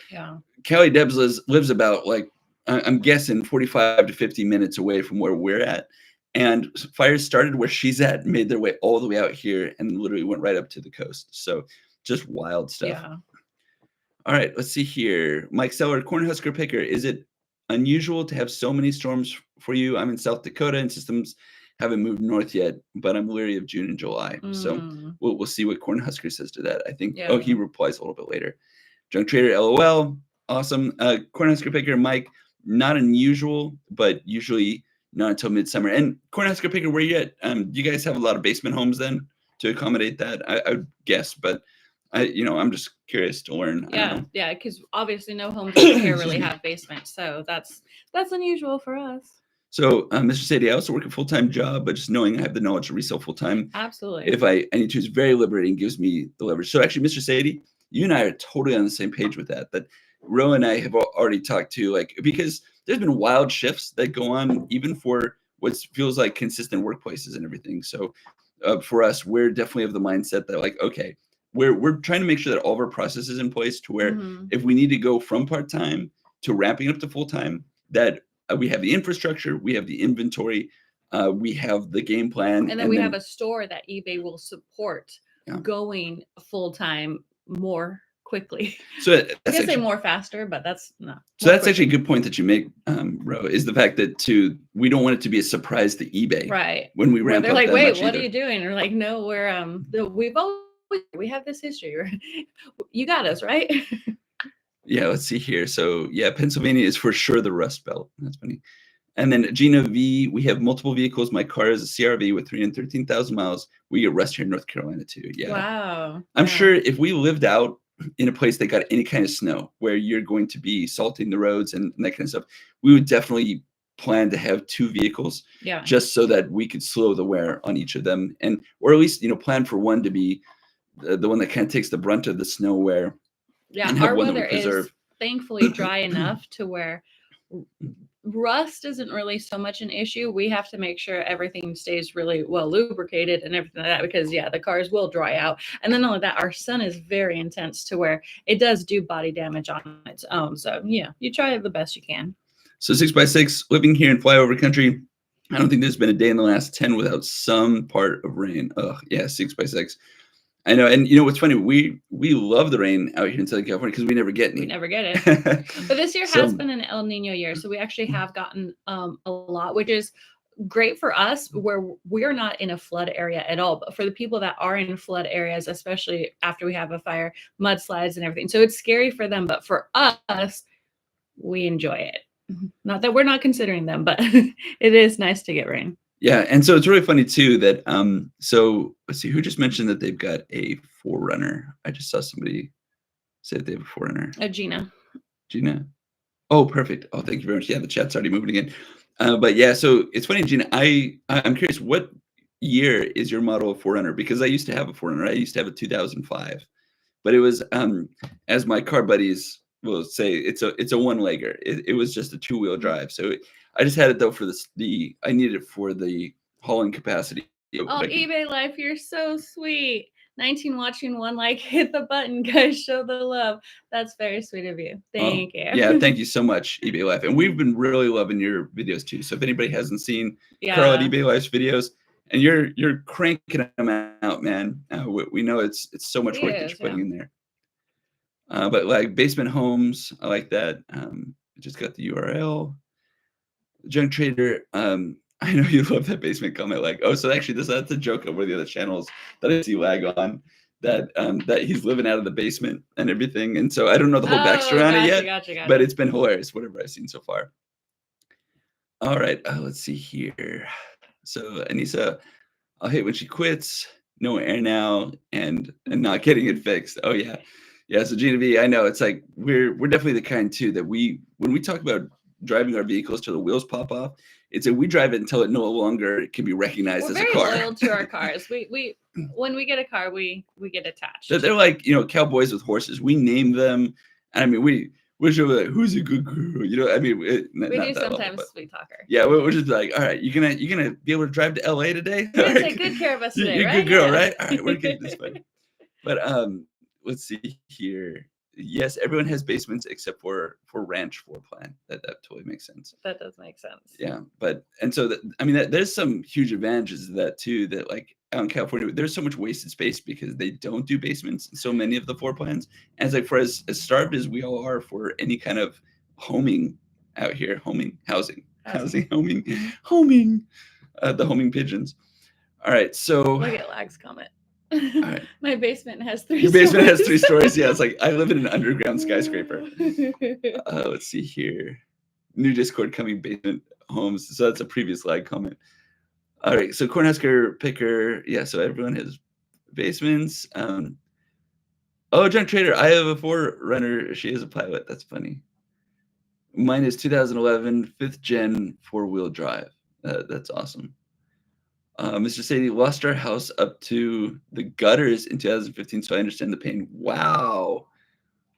Kelly Debs lives about like, I'm guessing 45 to 50 minutes away from where we're at. And fires started where she's at, made their way all the way out here, and literally went right up to the coast. So just wild stuff. Yeah. All right, let's see here. Mike Seller, Cornhusker Picker. Is it unusual to have so many storms for you? I'm in South Dakota, and systems haven't moved north yet, but I'm leery of June and July. So we'll see what Cornhusker says to that. I think, he replies a little bit later. Junk Trader, LOL. Awesome. Cornhusker Picker, Mike, not unusual, but usually not until midsummer. And Cornhusker Picker, where you at? You guys have a lot of basement homes then to accommodate that, I would guess, but I'm just curious to learn. Yeah, because obviously no homes over here really have basements, so that's unusual for us. So, Mr. Sadie, I also work a full-time job, but just knowing I have the knowledge to resell full-time, absolutely, if I need to, is very liberating, gives me the leverage. So actually, Mr. Sadie, you and I are totally on the same page with that. That Ro and I have already talked to, like, because there's been wild shifts that go on even for what feels like consistent workplaces and everything. So for us, we're definitely of the mindset that, like, okay, we're trying to make sure that all of our processes in place to where if we need to go from part-time to ramping up to full-time, that we have the infrastructure, we have the inventory, we have the game plan. And then we have a store that eBay will support going full-time more quickly. So I guess say more faster, but that's not. So that's actually a good point that you make, Ro, is the fact that we don't want it to be a surprise to eBay, right? When we ramp up. They're like, wait, what are you doing? We're like, no, we have this history. You got us, right? Yeah, let's see here. So yeah, Pennsylvania is for sure the Rust Belt. That's funny. And then Gina V, we have multiple vehicles. My car is a CRV with 313,000 miles. We get rust here in North Carolina too. Yeah. Wow. I'm sure if we lived out in a place that got any kind of snow where you're going to be salting the roads and that kind of stuff, we would definitely plan to have 2 vehicles, just so that we could slow the wear on each of them, or at least, plan for one to be the one that kind of takes the brunt of the snow wear. Yeah, our weather is thankfully dry enough to where rust isn't really so much an issue. We have to make sure everything stays really well lubricated and everything like that, because the cars will dry out. And then all of that, our sun is very intense to where it does do body damage on its own. So you try the best you can. So 6x6, living here in flyover country, I don't think there's been a day in the last 10 without some part of rain. Oh yeah, 6x6. I know. And what's funny, we love the rain out here in Southern California because we never get any. We never get it. But this year has been an El Nino year. So we actually have gotten a lot, which is great for us, where we're not in a flood area at all. But for the people that are in flood areas, especially after we have a fire, mudslides and everything. So it's scary for them. But for us, we enjoy it. Not that we're not considering them, but it is nice to get rain. Yeah, and so it's really funny too that so let's see who just mentioned that they've got a 4Runner. I just saw somebody say that they have a 4Runner. Gina. Gina. Oh, perfect. Oh, thank you very much. Yeah, the chat's already moving again. But yeah, so it's funny, Gina. I'm curious, what year is your model of 4Runner? Because I used to have a 4Runner. I used to have a 2005, but it was as my car buddies will say, it's a one-legger. It was just a two-wheel drive. So I just had it though for I needed it for the hauling capacity. Oh, eBay Life, you're so sweet. 19 watching, one like, hit the button, guys, show the love. That's very sweet of you. Thank you. Yeah, thank you so much, eBay Life. And we've been really loving your videos too. So if anybody hasn't seen Carl at eBay Life's videos, and you're cranking them out, man. We know it's so much work that you're putting in there. But like Basement Homes, I like that. I just got the URL. Junk Trader, I know you love that basement comment. Like, oh, so actually, that's a joke of one of the other channels that I see lag on. That he's living out of the basement and everything, and so I don't know the whole backstory on it yet. Gotcha. But it's been hilarious, whatever I've seen so far. All right, let's see here. So Anissa, I'll hate when she quits. No air now, and not getting it fixed. Oh yeah. So Gina V, I know it's like we're definitely the kind too that when we talk about driving our vehicles till the wheels pop off, it's that we drive it until it no longer can be recognized as a car. We're very loyal to our cars. We when we get a car, we get attached. They're like, cowboys with horses. We name them. I mean, we're sure like, who's a good girl? I mean, we do sometimes sweet talker. Yeah, we're just like, all right, you're gonna be able to drive to LA today? You're gonna take good care of us today, you're right? You're a good girl, right? All right, we're getting this fun. But let's see here. Yes, everyone has basements except for ranch floor plan. That totally makes sense. That does make sense. Yeah, there's some huge advantages to that too. That like out in California, there's so much wasted space because they don't do basements in so many of the floor plans. And it's like for as starved as we all are for any kind of homing out here, homing, housing, homing, the homing pigeons. All right, so look at Lag's comment. Right. My basement has 3 Your basement has 3 stories. Yeah, it's like I live in an underground skyscraper. Let's see here. New Discord coming, basement homes. So that's a previous lag comment. All right, so Cornhusker Picker. Yeah, so everyone has basements. Junk Trader, I have a 4Runner. She is a pilot. That's funny. Mine is 2011 5th gen 4-wheel drive. That's awesome. Mr. Sadie, lost our house up to the gutters in 2015, so I understand the pain. Wow.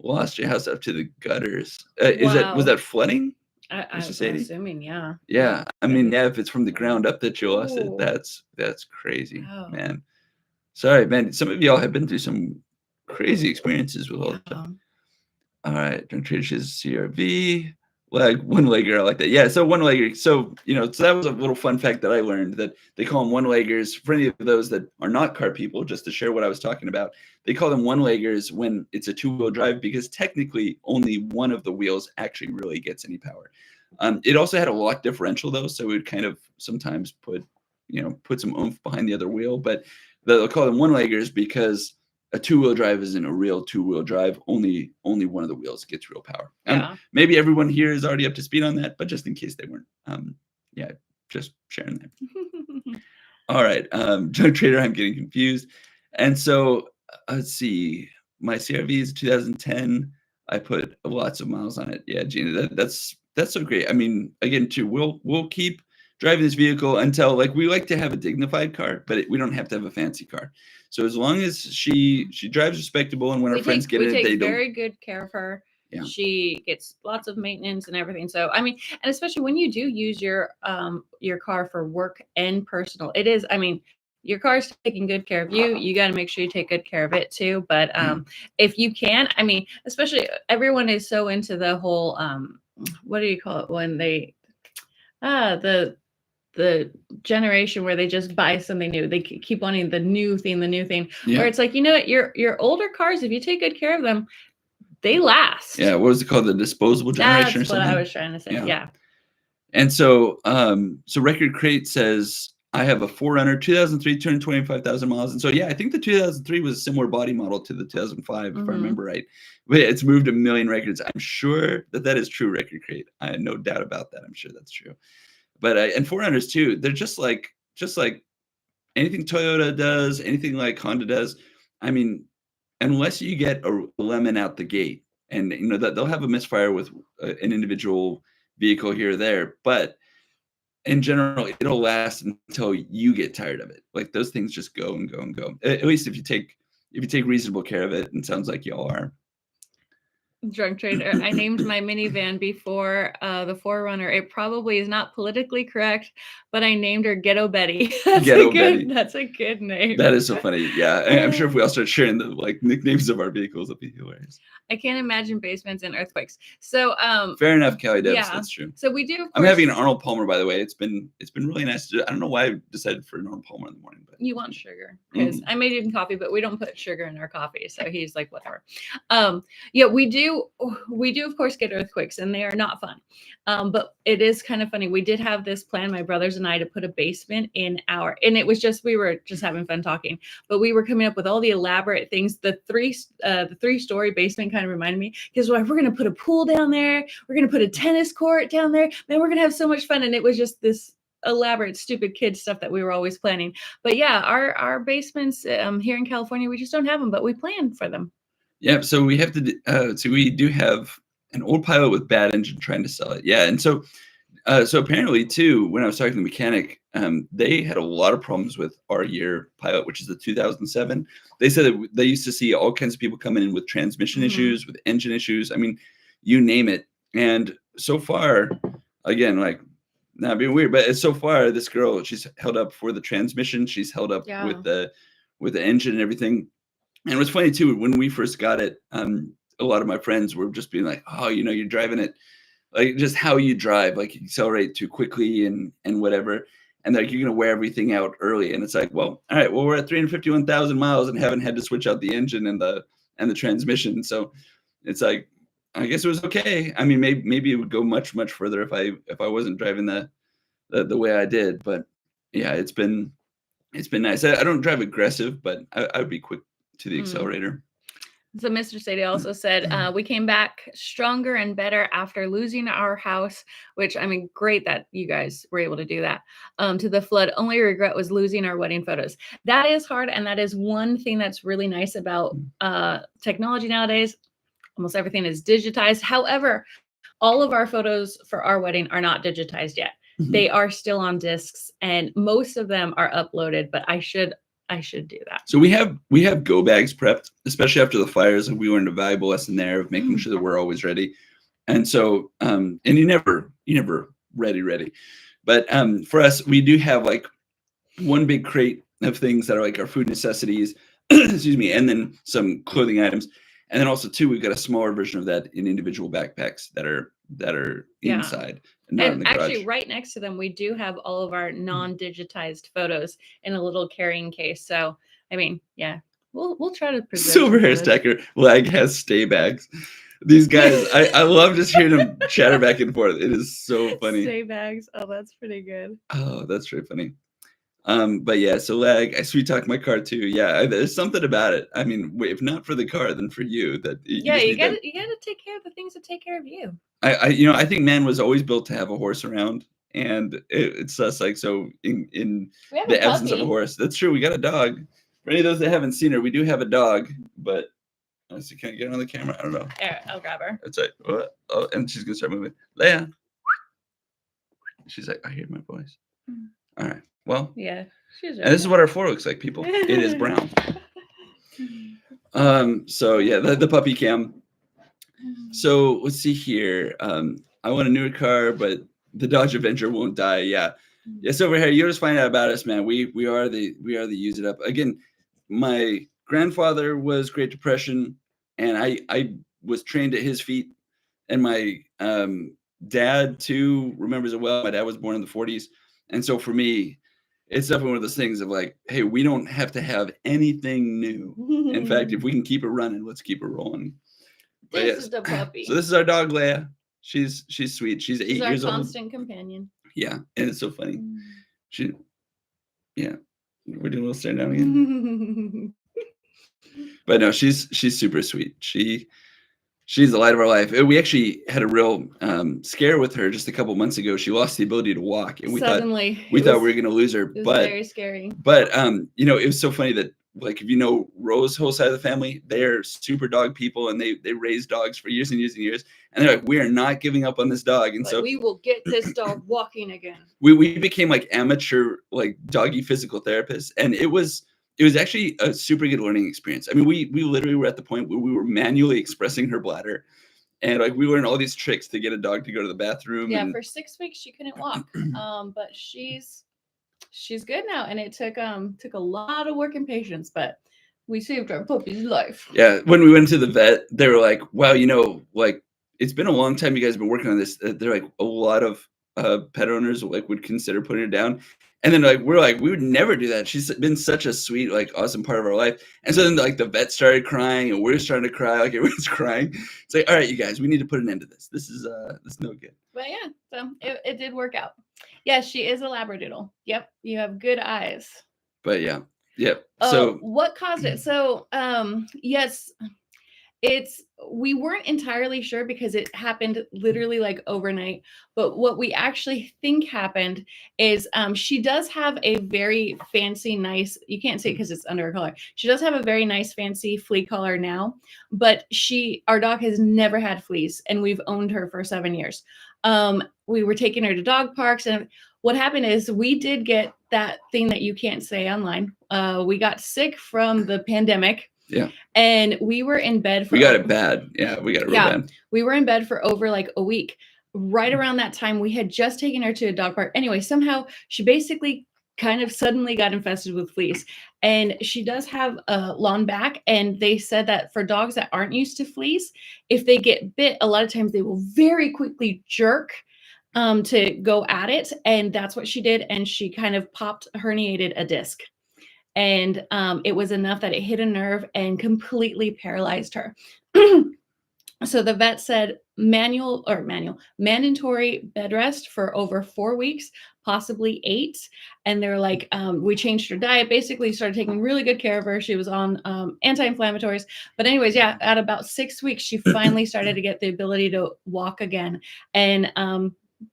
Lost your house up to the gutters. Was that flooding? I'm assuming, yeah. Yeah. I mean, yeah, if it's from the ground up that you lost it, that's crazy, man. Sorry, man. Some of y'all have been through some crazy experiences with all that stuff. All right. Don't trade CRV. Like one-legger, I like that. Yeah, so one-legger. So, so that was a little fun fact that I learned, that they call them one-leggers. For any of those that are not car people, just to share what I was talking about, they call them one-leggers when it's a two-wheel drive because technically only one of the wheels actually really gets any power. It also had a lock differential though, so it would kind of sometimes put some oomph behind the other wheel. But they'll call them one-leggers because a two-wheel drive isn't a real two-wheel drive. Only one of the wheels gets real power. Maybe everyone here is already up to speed on that, but just in case they weren't, just sharing that. All right, Junk Trader, I'm getting confused. And so let's see, my CRV is 2010. I put lots of miles on it. Yeah, Gina, that's so great. I mean, again, too, we'll keep driving this vehicle until, like, we like to have a dignified car, but we don't have to have a fancy car. So as long as she drives respectable, and when our friends get in, they take very good care of her. Yeah. She gets lots of maintenance and everything. So I mean, and especially when you do use your car for work and personal, it is. I mean, your car's taking good care of you. You got to make sure you take good care of it too. But if you can, I mean, especially everyone is so into the whole what do you call it when they the generation where they just buy something new. They keep wanting the new thing, yeah. Where it's like, your older cars, if you take good care of them, they last. Yeah. What was it called? The disposable generation? That's what I was trying to say. Yeah. And so, Record Crate says, I have a 4Runner, 2003, 225,000 miles. And so, yeah, I think the 2003 was a similar body model to the 2005, if I remember right. But it's moved 1 million records. I'm sure that is true, Record Crate. I have no doubt about that. I'm sure that's true. But and 4Runners too, they're just like anything Toyota does, anything like Honda does. I mean, unless you get a lemon out the gate, and you know that they'll have a misfire with an individual vehicle here or there, but in general, it'll last until you get tired of it. Like those things just go and go and go. At least if you take reasonable care of it, and it sounds like y'all are. Drunk trader. I named my minivan before the 4Runner. It probably is not politically correct, but I named her Ghetto Betty. Betty. That's a good name. That is so funny. Yeah, I'm sure if we all start sharing the like nicknames of our vehicles, it'll be hilarious. I can't imagine basements and earthquakes. So fair enough, Kelly Debs. Yeah. That's true. So we do. I'm having an Arnold Palmer, by the way. It's been really nice. I don't know why I decided for an Arnold Palmer in the morning, but you want sugar because I made it in coffee, but we don't put sugar in our coffee. So he's like, whatever. Yeah, we do of course get earthquakes, and they are not fun. But it is kind of funny. We did have this plan, my brothers and I, to put a basement in and it was just, we were just having fun talking, but we were coming up with all the elaborate things. The three-story basement kind of reminded me, because we're going to put a pool down there. We're going to put a tennis court down there. Man, we're going to have so much fun. And it was just this elaborate, stupid kid stuff that we were always planning. But yeah, our basements here in California, we just don't have them, but we plan for them. Yeah, so we have to. So we do have an old Pilot with bad engine trying to sell it. Yeah, and so apparently too, when I was talking to the mechanic, they had a lot of problems with our year Pilot, which is the 2007. They said that they used to see all kinds of people coming in with transmission issues, with engine issues. I mean, you name it. And so far, again, like not being weird, but so far this girl, she's held up for the transmission. She's held up with the engine and everything. And it was funny too, when we first got it, a lot of my friends were just being like, oh, you know, you're driving it, like just how you drive, like you accelerate too quickly and whatever. And like, you're going to wear everything out early. And it's like, well, all right, well, we're at 351,000 miles and haven't had to switch out the engine and the transmission. So it's like, I guess it was okay. I mean, maybe it would go much, much further if I wasn't driving the way I did. But yeah, it's been nice. I don't drive aggressive, but I would be quick to the accelerator. So Mr. Sadie also said, we came back stronger and better after losing our house, which, I mean, great that you guys were able to do that, to the flood. Only regret was losing our wedding photos. That is hard. And that is one thing that's really nice about technology nowadays. Almost everything is digitized. However, all of our photos for our wedding are not digitized yet. They are still on discs, and most of them are uploaded, but I should do that. So we have go bags prepped, especially after the fires, and we learned a valuable lesson there of making sure that we're always ready. And so, and you never ready. But for us, we do have like one big crate of things that are like our food necessities, excuse me, and then some clothing items. And then also too, we've got a smaller version of that in individual backpacks that are inside. And actually, right next to them, we do have all of our non-digitized photos in a little carrying case. So, I mean, yeah, we'll try to preserve. Silver Hair Stacker Lag has stay bags. These guys, I love just hearing them chatter back and forth. It is so funny. Stay bags. Oh, that's pretty good. Oh, that's very funny. But yeah, so Lag, I sweet talk my car too. Yeah, there's something about it. I mean, if not for the car, then for you. That you gotta take care of the things that take care of you. I think man was always built to have a horse around, and it's just like, so in the absence of a horse. That's true. We got a dog. For any of those that haven't seen her, we do have a dog, but let's see, can I get her on the camera? I don't know. I'll grab her. That's right. Oh, and she's gonna start moving. Leia. She's like, I hear my voice. All right. Well, yeah. And this is what our floor looks like, people. It is brown. So yeah, the puppy cam. So let's see here. I want a newer car, but the Dodge Avenger won't die. Yeah. Yes, over here. You'll just find out about us, man. We are the use it up. Again, my grandfather was Great Depression, and I was trained at his feet. And my dad too remembers it well. My dad was born in the 40s. And so for me, it's definitely one of those things of like, hey, we don't have to have anything new. In fact, if we can keep it running, let's keep it rolling. This is the puppy. So this is our dog, Leia. She's sweet. She's 8 years old. Our constant companion. Yeah, and it's so funny. We're doing a little stare down again. But no, she's super sweet. She's the light of our life. We actually had a real scare with her just a couple months ago. She lost the ability to walk, and Suddenly, we thought we were going to lose her. it was But very scary. you know, it was so funny that, like, if you know Rose's whole side of the family, they're super dog people, and they raise dogs for years and years and years. And they're like, we are not giving up on this dog. And Like, so we will get this dog walking again. we became like amateur like doggy physical therapists, and it was actually a super good learning experience. I mean, we literally were at the point where we were manually expressing her bladder, and like we learned all these tricks to get a dog to go to the bathroom. Yeah, and for 6 weeks she couldn't walk. But she's good now, and it took a lot of work and patience, but we saved our puppy's life. Yeah, when we went to the vet, they were like, wow, you know, like, it's been a long time you guys have been working on this. They're like, a lot of pet owners like would consider putting her down. And then like we're like, we would never do that. She's been such a sweet, like, awesome part of our life. And so then like the vet started crying, and we're starting to cry, like everyone's crying. It's like, all right, you guys, we need to put an end to this. This is no good. But yeah, so it did work out. Yes, she is a Labradoodle. Yep, you have good eyes. But yeah. So what caused it? So yes, we weren't entirely sure because it happened literally like overnight. But what we actually think happened is she does have a very fancy, nice, you can't see it because it's under her collar. She does have a very nice, fancy flea collar now, but our dog has never had fleas, and we've owned her for 7 years. We were taking her to dog parks, and what happened is we did get that thing that you can't say online. We got sick from the pandemic. Yeah. And we were in bed we got it bad. Yeah, we got it real bad. We were in bed for over like a week. Right around that time, we had just taken her to a dog park. Anyway, somehow she basically kind of suddenly got infested with fleas. And she does have a long back. And they said that for dogs that aren't used to fleas, if they get bit, a lot of times they will very quickly jerk to go at it. And that's what she did. And she kind of herniated a disc. And it was enough that it hit a nerve and completely paralyzed her. So the vet said mandatory bed rest for over 4 weeks, possibly 8. And they're like, we changed her diet, basically started taking really good care of her. She was on anti-inflammatories. But anyways, yeah, at about 6 weeks, she finally started to get the ability to walk again. And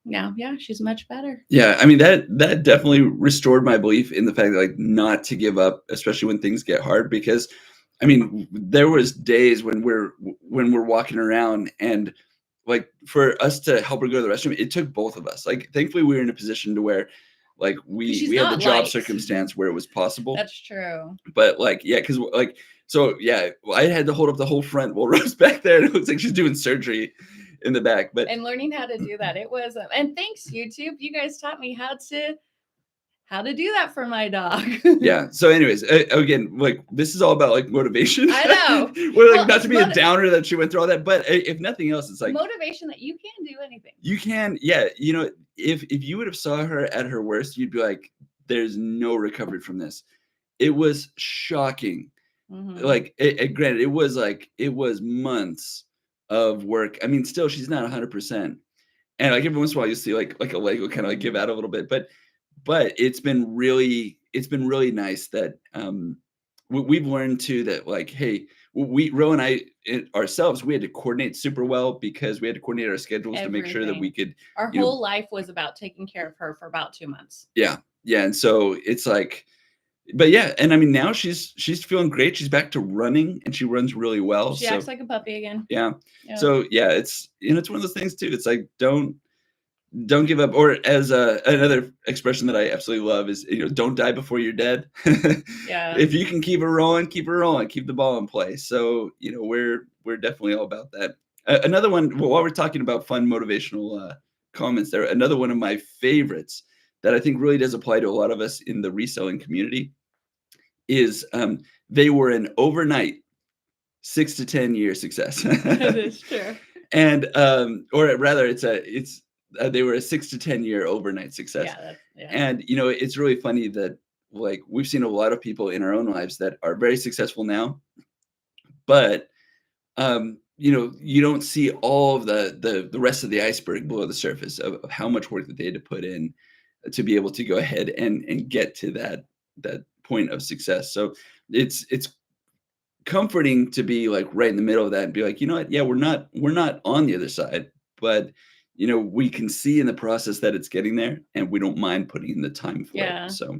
now, yeah, she's much better. Yeah, I mean, that definitely restored my belief in the fact that, like, not to give up, especially when things get hard. Because I mean, there was days when we're walking around, and like for us to help her go to the restroom, it took both of us. Like, thankfully we were in a position to where like we had the job circumstance where it was possible. That's true. But like, yeah, because like, so yeah, I had to hold up the whole front while Rose back there, and it looks like she's doing surgery in the back. But and learning how to do that, it was and thanks YouTube, you guys taught me how to do that for my dog. Yeah. So anyways, again, like, this is all about like motivation. I know. Well, like, not to be a downer that she went through all that, but if nothing else, it's like motivation that you can do anything. You can. Yeah. You know, if you would have saw her at her worst, you'd be like, there's no recovery from this. It was shocking. Mm-hmm. Like, granted, it was months of work. I mean, still, she's not 100%. And like every once in a while you see like a leg will kind of like give out a little bit, but it's been really nice that we've learned too that, like, hey, Ro and I ourselves, we had to coordinate super well because we had to coordinate our schedules to make sure that we could. Our whole life was about taking care of her for about 2 months. Yeah. And so it's like, but yeah, and I mean, now she's feeling great. She's back to running, and she runs really well. She acts like a puppy again. Yeah. So yeah, it's it's one of those things too. It's like, don't give up. Or as another expression that I absolutely love is, don't die before you're dead. Yeah. If you can keep her rolling, keep the ball in play. So, we're definitely all about that. Another one, while we're talking about fun motivational comments there, another one of my favorites that I think really does apply to a lot of us in the reselling community is they were an overnight 6 to 10 year success. That is true. And or rather, they were a 6 to 10 year overnight success. Yeah. And it's really funny that, like, we've seen a lot of people in our own lives that are very successful now, but you don't see all of the rest of the iceberg below the surface of how much work that they had to put in to be able to go ahead and get to that point of success. So it's comforting to be like right in the middle of that and be like, you know what? Yeah, we're not on the other side, but you know, we can see in the process that it's getting there, and we don't mind putting in the time for Yeah. it. So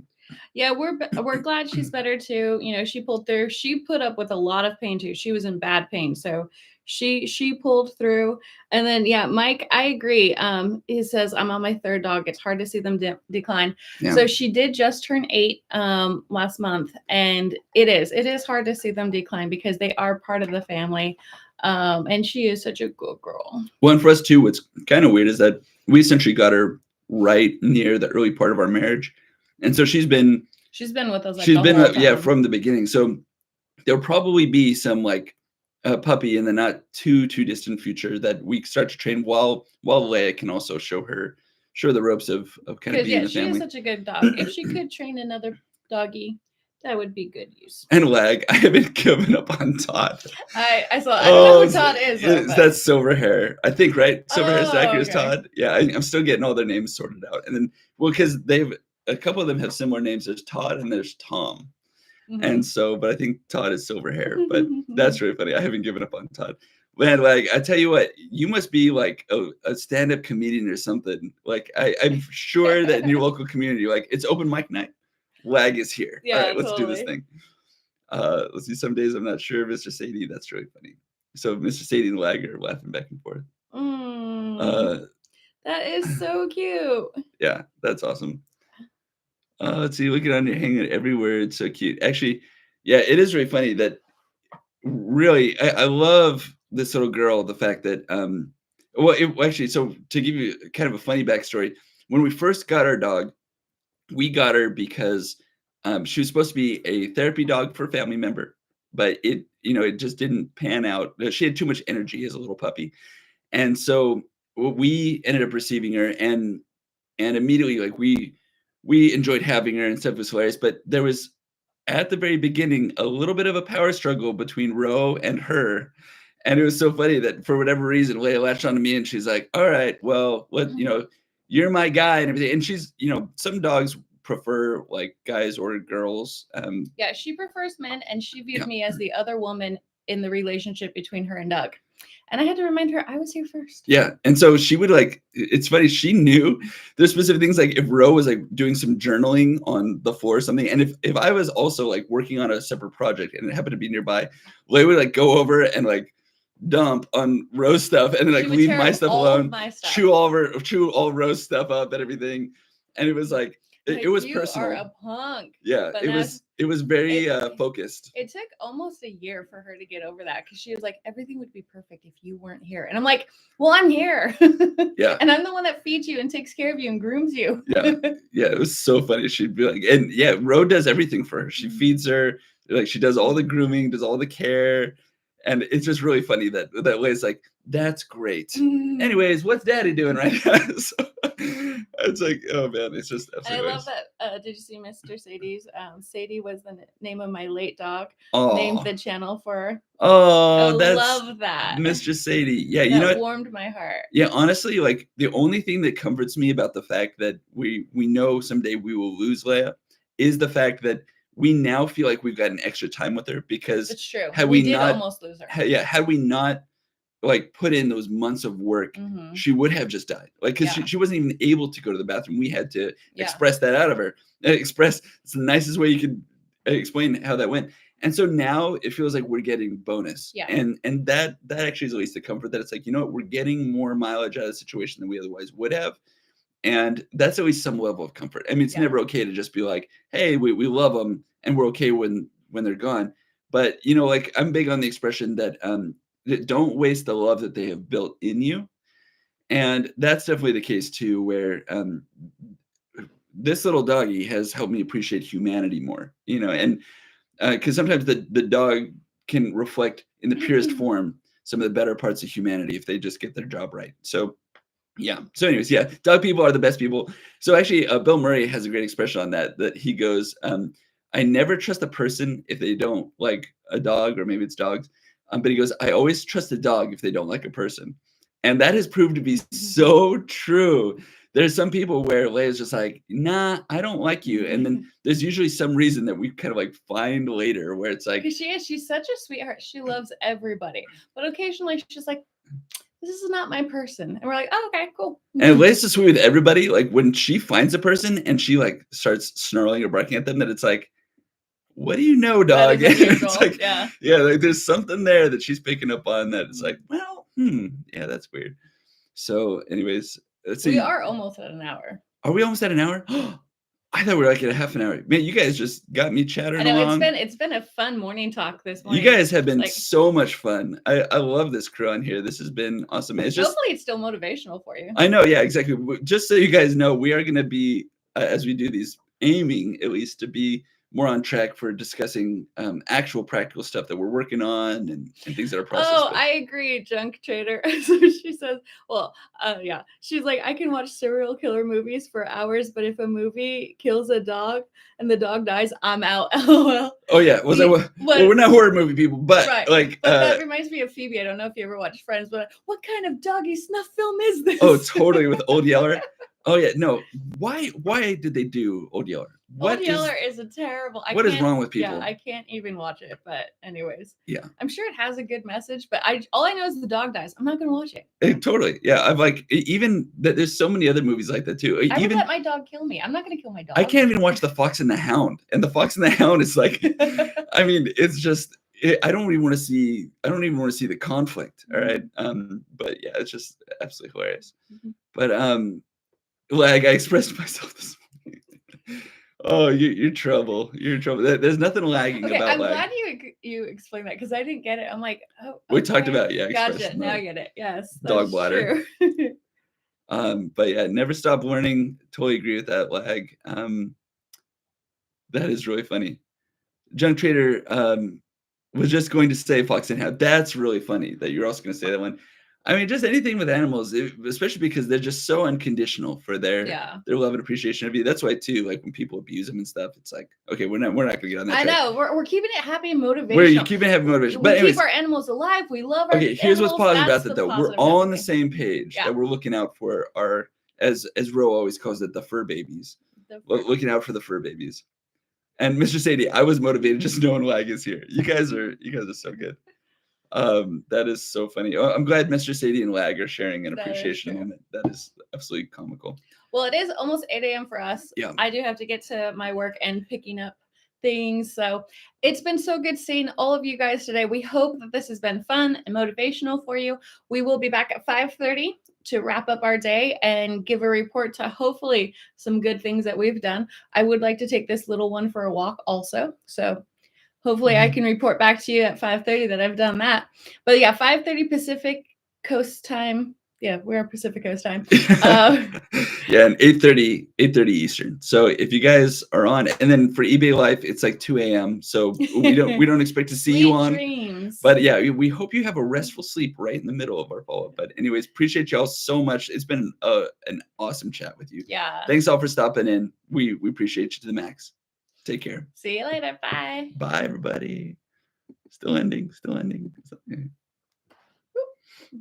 yeah, we're glad she's better too. You know, she pulled through. She put up with a lot of pain too. She was in bad pain, so she pulled through. And then yeah, Mike, I agree. He says I'm on my third dog. It's hard to see them decline. yeah. So she did just turn 8 last month, and it is hard to see them decline because they are part of the family. And she is such a good girl. Well, and for us too, what's kind of weird is that we essentially got her right near the early part of our marriage, and so she's been with us. Like she's the been whole yeah time. from the beginning. So there'll probably be some like a puppy in the not too distant future that we start to train while Leia can also show the ropes of kind of being in the she family. is such a good dog. If she could train another doggy, that would be good use. And Lag, I haven't given up on Todd. I saw. I don't know who Todd is. That's silver hair, I think, right? Silver hair Stacker is okay. Todd. Yeah, I'm still getting all their names sorted out, and then because a couple of them have similar names. There's Todd and there's Tom. And so, but I think Todd is silver hair, but that's really funny. I haven't given up on Todd. Man, like, I tell you what, you must be like a stand-up comedian or something. Like, I'm sure that in your local community, like, it's open mic night. Lag is here. Yeah, all right, let's do this totally. thing. Let's see. Some days I'm not sure, Mr. Sadie. That's really funny. So Mr. Sadie and Lag are laughing back and forth. That is so cute. Yeah, that's awesome. Let's see, look at on your hanging everywhere. It's so cute. Actually, yeah, it is really funny that really I love this little girl. The fact that actually, so to give you kind of a funny backstory, when we first got our dog, we got her because she was supposed to be a therapy dog for a family member, but it just didn't pan out. She had too much energy as a little puppy, and so we ended up receiving her, and immediately like we enjoyed having her and stuff. Was hilarious, but there was at the very beginning a little bit of a power struggle between Ro and her, and it was so funny that for whatever reason Leia latched onto me and she's like, all right, well, you're my guy and everything. And she's, some dogs prefer like guys or girls. Yeah, she prefers men, and she viewed me as the other woman in the relationship between her and Doug. And I had to remind her I was here first. Yeah. And so she would it's funny, she knew there's specific things, like if Ro was like doing some journaling on the floor or something, and if I was also like working on a separate project and it happened to be nearby, Leia would like go over and like dump on Ro's stuff and then like leave my stuff alone, chew all Ro's stuff up and everything. And it was like it was personal. You are a punk. Yeah, it was very focused. It took almost a year for her to get over that, because she was like, everything would be perfect if you weren't here. And I'm like, well, I'm here. Yeah. And I'm the one that feeds you and takes care of you and grooms you. Yeah. Yeah, it was so funny. She'd be like, and yeah, Ro does everything for her. She feeds her, like she does all the grooming, does all the care. And it's just really funny that Leia's like, that's great. Anyways, what's Daddy doing right now? So, it's like, oh man, it's just absolutely. I love that. Did you see Mr. Sadie's? Sadie was the name of my late dog. Oh. Named the channel for her. Oh, I love that. Mr. Sadie. Yeah, that warmed my heart. Yeah, honestly, like the only thing that comforts me about the fact that we know someday we will lose Leia is the fact that we now feel like we've got an extra time with her, because it's true. Had we did not almost lose her. Had we not like put in those months of work, she would have just died. Like, because she wasn't even able to go to the bathroom. We had to express that out of her. It's the nicest way you could explain how that went. And so now it feels like we're getting bonus. Yeah. And that actually is at least the comfort that it's like, we're getting more mileage out of the situation than we otherwise would have. And that's at least some level of comfort. I mean, it's never okay to just be like, hey, we love them and we're okay when they're gone. But, like I'm big on the expression that don't waste the love that they have built in you. And that's definitely the case too, where this little doggy has helped me appreciate humanity more, and because sometimes the dog can reflect in the purest form some of the better parts of humanity if they just get their job right. So yeah. So anyways, yeah, dog people are the best people. So actually, Bill Murray has a great expression on that he goes, I never trust a person if they don't like a dog, or maybe it's dogs. But he goes, I always trust a dog if they don't like a person. And that has proved to be so true, there's some people where Leia's just like, nah, I don't like you. And then there's usually some reason that we kind of like find later where it's like, Because she's such a sweetheart. She loves everybody. But occasionally she's like, this is not my person. And we're like, oh, okay, cool. and Leia's so sweet with everybody. Like when she finds a person and she like starts snarling or barking at them, that it's like, what do you know, dog? That is unusual, It's like, yeah. like there's something there that she's picking up on that it's like, well, yeah, that's weird. So, anyways, let's see. We are almost at an hour. Are we almost at an hour? I thought we were like at a half an hour. Man, you guys just got me chattering I know along. it's been a fun morning talk this morning. You guys have been Like, so much fun. I love this crew on here. This has been awesome. It's just hopefully it's still motivational for you. I know, yeah, exactly. Just so you guys know, we are going to be as we do these, aiming at least to be more on track for discussing actual practical stuff that we're working on and things that are processed. Oh, I agree, Junk Trader. So she says, well, yeah, she's like, I can watch serial killer movies for hours, but if a movie kills a dog and the dog dies, I'm out. LOL. Oh yeah, well, we're not horror movie people, but right. like but that reminds me of Phoebe. I don't know if you ever watched Friends, but what kind of doggy snuff film is this? Oh, totally, with Old Yeller. Oh yeah, no. Why did they do Old Yeller? Old Yeller is a terrible. What is wrong with people? Yeah, I can't even watch it. But anyways, yeah, I'm sure it has a good message. But all I know is the dog dies. I'm not gonna watch it. Totally. Yeah, I'm like even that. There's so many other movies like that too. I would let my dog kill me. I'm not gonna kill my dog. I can't even watch The Fox and the Hound, and The Fox and the Hound is like, I mean, it's just. I don't even want to see the conflict. All right. But yeah, it's just absolutely hilarious. But like I expressed myself this morning. Oh, you're trouble. You're in trouble. There's nothing lagging about I'm lag. glad you explained that because I didn't get it. I'm like, oh, we talked about Gotcha. Now I get it. Yes. Dog bladder. But yeah, never stop learning. Totally agree with that lag. That is really funny. Junk Trader was just going to say Fox and Hound. That's really funny that you're also going to say that one. I mean, just anything with animals, especially because they're just so unconditional for their love and appreciation of you. That's why too, like when people abuse them and stuff, it's like, okay, we're not gonna get on that. I know we're keeping it happy and motivational. We're keeping it happy and motivational. But anyways, keep our animals alive. We love our okay, here's what's positive about that though. We're all on the same page that we're looking out for our, as Ro always calls it, the fur babies. Looking out for the fur babies. And Mr. Sadie, I was motivated just knowing Lag is here. You guys are so good. That is so funny. Oh, I'm glad Mr. Sadie and Lag are sharing an appreciation moment. That is absolutely comical. Well, it is almost 8 a.m. for us. Yeah. I do have to get to my work and picking up things. So it's been so good seeing all of you guys today. We hope that this has been fun and motivational for you. We will be back at 5:30 to wrap up our day and give a report to hopefully some good things that we've done. I would like to take this little one for a walk also. So hopefully I can report back to you at 5:30 that I've done that. But yeah, 5:30 Pacific Coast time. Yeah, we're on Pacific Coast time. Yeah, and 8:30 Eastern. So if you guys are on, and then for eBay Life, it's like 2 a.m. So we don't expect to see you on. Dreams. But yeah, we hope you have a restful sleep right in the middle of our follow-up. But anyways, appreciate y'all so much. It's been an awesome chat with you. Yeah. Thanks all for stopping in. We appreciate you to the max. Take care. See you later. Bye. Bye, everybody. Still ending.